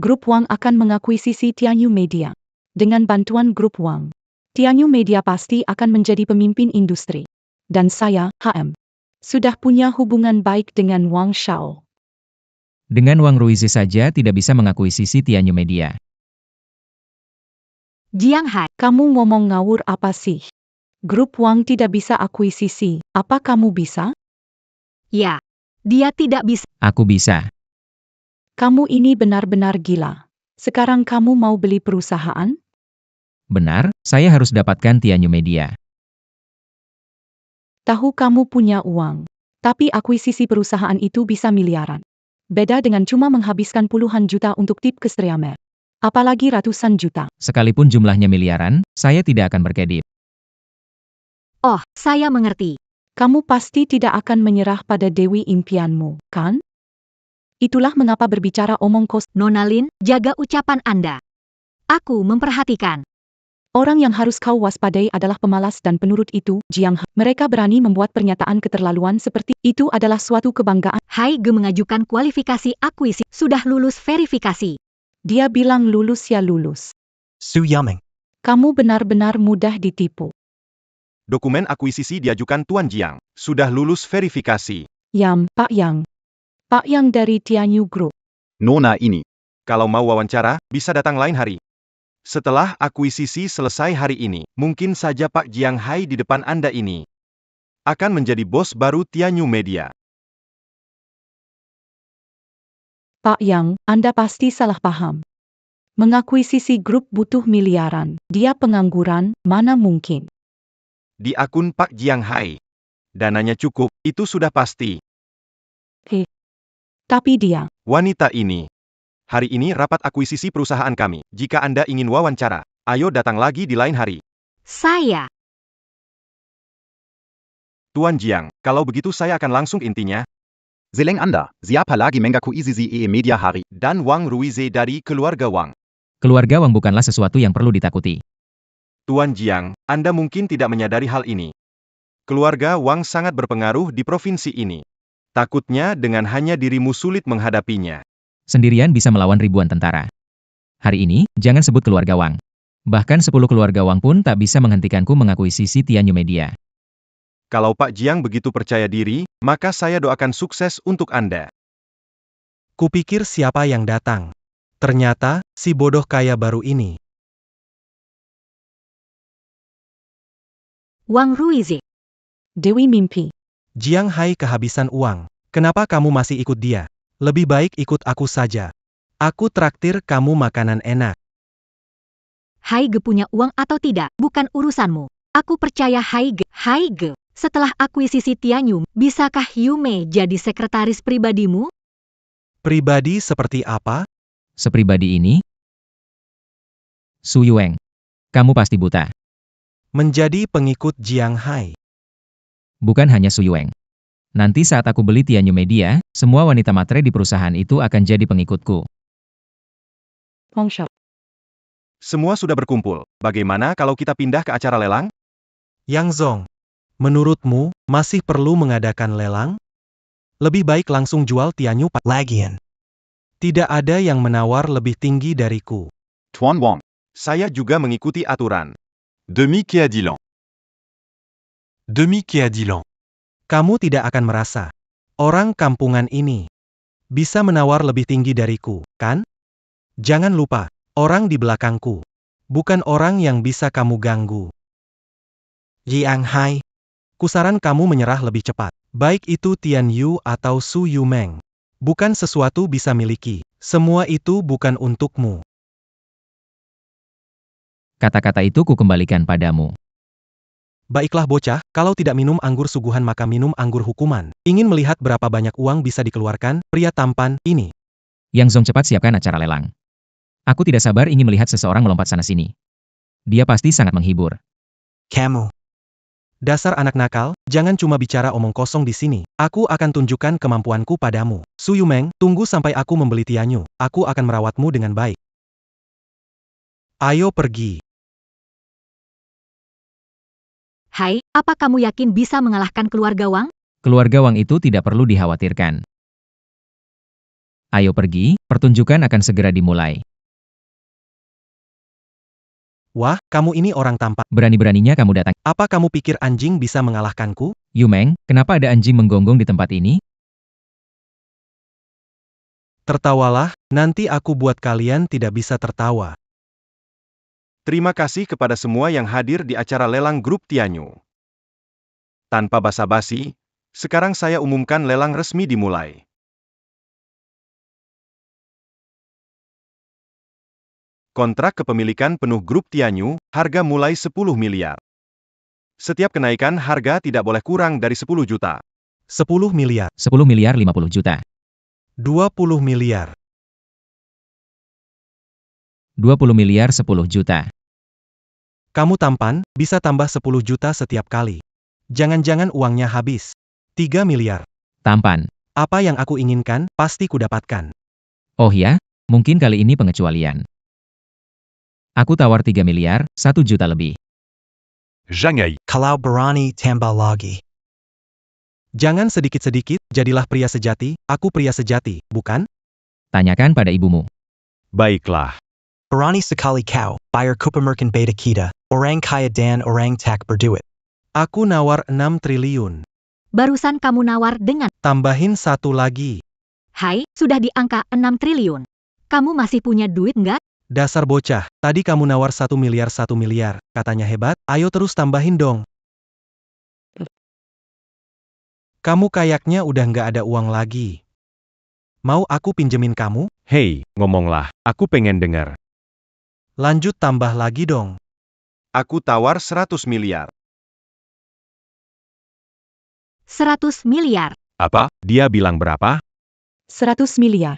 Grup Wang akan mengakuisisi Tianyu Media. Dengan bantuan Grup Wang, Tianyu Media pasti akan menjadi pemimpin industri. Dan saya, HM, sudah punya hubungan baik dengan Wang Shao. Dengan Wang Ruize saja tidak bisa mengakuisisi Tianyu Media. Jiang Hai. Kamu ngomong ngawur apa sih? Grup Wang tidak bisa akuisisi, apa kamu bisa? Ya, dia tidak bisa. Aku bisa. Kamu ini benar-benar gila. Sekarang kamu mau beli perusahaan? Benar, saya harus dapatkan Tianyu Media. Tahu kamu punya uang. Tapi akuisisi perusahaan itu bisa miliaran. Beda dengan cuma menghabiskan puluhan juta untuk tip ke Streamer. Apalagi ratusan juta. Sekalipun jumlahnya miliaran, saya tidak akan berkedip. Oh, saya mengerti. Kamu pasti tidak akan menyerah pada dewi impianmu, kan? Itulah mengapa berbicara omong kos. Nona Lin, jaga ucapan Anda. Aku memperhatikan. Orang yang harus kau waspadai adalah pemalas dan penurut itu, Jiang Hai. Mereka berani membuat pernyataan keterlaluan seperti itu adalah suatu kebanggaan. Hai Ge mengajukan kualifikasi akuisisi, sudah lulus verifikasi. Dia bilang lulus ya lulus. Su Yameng. Kamu benar-benar mudah ditipu. Dokumen akuisisi diajukan Tuan Jiang. Sudah lulus verifikasi. Pak Yang dari Tianyu Group. Nona ini. Kalau mau wawancara, bisa datang lain hari. Setelah akuisisi selesai hari ini, mungkin saja Pak Jiang Hai di depan Anda ini akan menjadi bos baru Tianyu Media. Pak Yang, Anda pasti salah paham. Mengakuisisi grup butuh miliaran. Dia pengangguran, mana mungkin. Di akun Pak Jiang Hai, dananya cukup, itu sudah pasti. Tapi dia, Wanita ini. Hari ini rapat akuisisi perusahaan kami. Jika Anda ingin wawancara, ayo datang lagi di lain hari. Saya. Tuan Jiang, kalau begitu saya akan langsung intinya. Zeleng Anda, siapa lagi mengakuisisi media hari? Dan Wang Ruize dari keluarga Wang. Keluarga Wang bukanlah sesuatu yang perlu ditakuti. Tuan Jiang, Anda mungkin tidak menyadari hal ini. Keluarga Wang sangat berpengaruh di provinsi ini. Takutnya dengan hanya dirimu sulit menghadapinya. Sendirian bisa melawan ribuan tentara. Hari ini, jangan sebut keluarga Wang. Bahkan 10 keluarga Wang pun tak bisa menghentikanku mengakuisisi Tianyu Media. Kalau Pak Jiang begitu percaya diri, maka saya doakan sukses untuk Anda. Kupikir siapa yang datang. Ternyata, si bodoh kaya baru ini. Wang Ruize. Dewi mimpi. Jiang Hai kehabisan uang. Kenapa kamu masih ikut dia? Lebih baik ikut aku saja. Aku traktir kamu makanan enak. Hai Ge punya uang atau tidak, bukan urusanmu. Aku percaya Hai Ge. Hai Ge, setelah akuisisi Tianyu, bisakah Yume jadi sekretaris pribadimu? Pribadi seperti apa? Sepribadi ini, Su Yueng. Kamu pasti buta. Menjadi pengikut Jiang Hai. Bukan hanya Su Yueng. Nanti saat aku beli Tianyu Media, semua wanita matre di perusahaan itu akan jadi pengikutku. Hong Shao. Semua sudah berkumpul. Bagaimana kalau kita pindah ke acara lelang? Yang Zong. Menurutmu, masih perlu mengadakan lelang? Lebih baik langsung jual Tianyu Lagian. Tidak ada yang menawar lebih tinggi dariku. Tuan Wang. Saya juga mengikuti aturan. Demi Keadilan. Demi Keadilan. Kamu tidak akan merasa. Orang kampungan ini bisa menawar lebih tinggi dariku, kan? Jangan lupa, orang di belakangku. Bukan orang yang bisa kamu ganggu. Jiang Hai. Kusaran kamu menyerah lebih cepat. Baik itu Tian Yu atau Su Yumeng. Bukan sesuatu bisa miliki. Semua itu bukan untukmu. Kata-kata itu kukembalikan padamu. Baiklah bocah, kalau tidak minum anggur suguhan maka minum anggur hukuman. Ingin melihat berapa banyak uang bisa dikeluarkan, pria tampan ini. Yang Zong cepat siapkan acara lelang. Aku tidak sabar ingin melihat seseorang melompat sana-sini. Dia pasti sangat menghibur. Kamu. Dasar anak nakal, jangan cuma bicara omong kosong di sini. Aku akan tunjukkan kemampuanku padamu. Su Yumeng, tunggu sampai aku membeli Tianyu. Aku akan merawatmu dengan baik. Ayo pergi. Hai, apa kamu yakin bisa mengalahkan keluarga Wang? Keluarga Wang itu tidak perlu dikhawatirkan. Ayo pergi, pertunjukan akan segera dimulai. Wah, kamu ini orang tampan. Berani-beraninya kamu datang. Apa kamu pikir anjing bisa mengalahkanku? Yumeng, kenapa ada anjing menggonggong di tempat ini? Tertawalah, nanti aku buat kalian tidak bisa tertawa. Terima kasih kepada semua yang hadir di acara lelang grup Tianyu. Tanpa basa-basi, sekarang saya umumkan lelang resmi dimulai. Kontrak kepemilikan penuh grup Tianyu, harga mulai 10 miliar. Setiap kenaikan harga tidak boleh kurang dari 10 juta. 10 miliar. 10 miliar 50 juta. 20 miliar. 20 miliar 10 juta. Kamu tampan, bisa tambah 10 juta setiap kali. Jangan-jangan uangnya habis. 3 miliar. Tampan. Apa yang aku inginkan, pasti kudapatkan. Oh ya, mungkin kali ini pengecualian. Aku tawar 3 miliar, 1 juta lebih. Jangai. Kalau berani tambah lagi. Jangan sedikit-sedikit, jadilah pria sejati, aku pria sejati, bukan? Tanyakan pada ibumu. Baiklah. Berani sekali kau, bayar kupamerkan beta kita, orang kaya dan orang tak berduit. Aku nawar 6 triliun. Barusan kamu nawar dengan... Tambahin satu lagi. Hai, sudah di angka 6 triliun. Kamu masih punya duit nggak? Dasar bocah, tadi kamu nawar 1 miliar, katanya hebat, ayo terus tambahin dong. Kamu kayaknya udah nggak ada uang lagi. Mau aku pinjemin kamu? Hei, ngomonglah, aku pengen dengar. Lanjut tambah lagi dong. Aku tawar 100 miliar. 100 miliar. Apa? Dia bilang berapa? 100 miliar.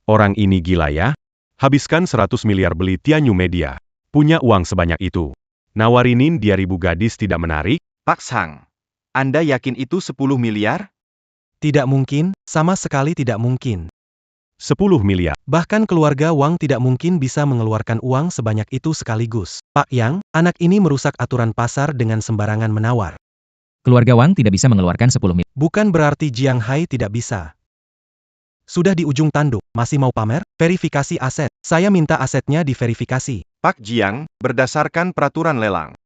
Orang ini gila ya? Habiskan 100 miliar beli Tianyu Media. Punya uang sebanyak itu. Nawarinin dia ribu gadis tidak menarik? Pak Sang, Anda yakin itu 10 miliar? Tidak mungkin, sama sekali tidak mungkin. 10 miliar. Bahkan keluarga Wang tidak mungkin bisa mengeluarkan uang sebanyak itu sekaligus. Pak Yang, anak ini merusak aturan pasar dengan sembarangan menawar. Keluarga Wang tidak bisa mengeluarkan 10 miliar. Bukan berarti Jiang Hai tidak bisa. Sudah di ujung tanduk, masih mau pamer? Verifikasi aset. Saya minta asetnya diverifikasi. Pak Jiang, berdasarkan peraturan lelang,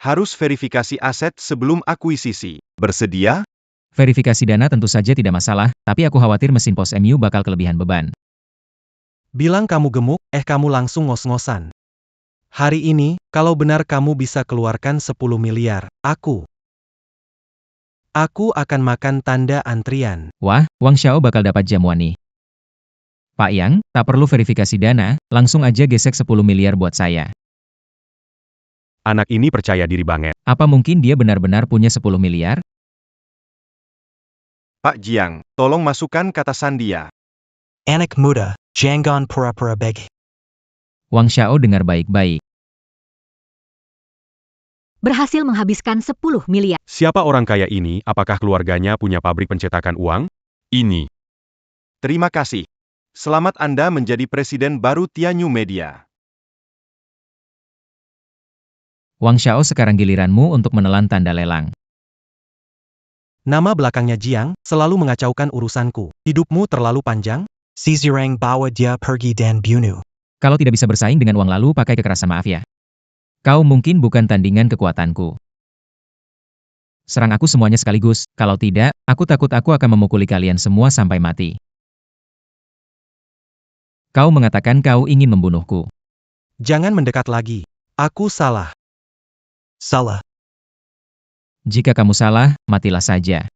harus verifikasi aset sebelum akuisisi. Bersedia? Verifikasi dana tentu saja tidak masalah, tapi aku khawatir mesin pos MU bakal kelebihan beban. Bilang kamu gemuk, kamu langsung ngos-ngosan. Hari ini, kalau benar kamu bisa keluarkan 10 miliar, aku akan makan tanda antrian. Wah, Wang Xiao bakal dapat jamuan nih. Pak Yang, tak perlu verifikasi dana, langsung aja gesek 10 miliar buat saya. Anak ini percaya diri banget. Apa mungkin dia benar-benar punya 10 miliar? Pak Jiang, tolong masukkan kata sandia. Anak muda, jangan pura-pura beg. Wang Xiao dengar baik-baik. Berhasil menghabiskan 10 miliar. Siapa orang kaya ini? Apakah keluarganya punya pabrik pencetakan uang? Ini. Terima kasih. Selamat Anda menjadi presiden baru Tianyu Media. Wang Xiao, sekarang giliranmu untuk menelan tanda lelang. Nama belakangnya Jiang, selalu mengacaukan urusanku. Hidupmu terlalu panjang? Sizurang bawa dia pergi dan bunuh. Kalau tidak bisa bersaing dengan uang lalu pakai kekerasan, maaf ya. Kau mungkin bukan tandingan kekuatanku. Serang aku semuanya sekaligus, kalau tidak, aku takut aku akan memukuli kalian semua sampai mati. Kau mengatakan kau ingin membunuhku. Jangan mendekat lagi. Aku salah. Salah. Jika kamu salah, matilah saja.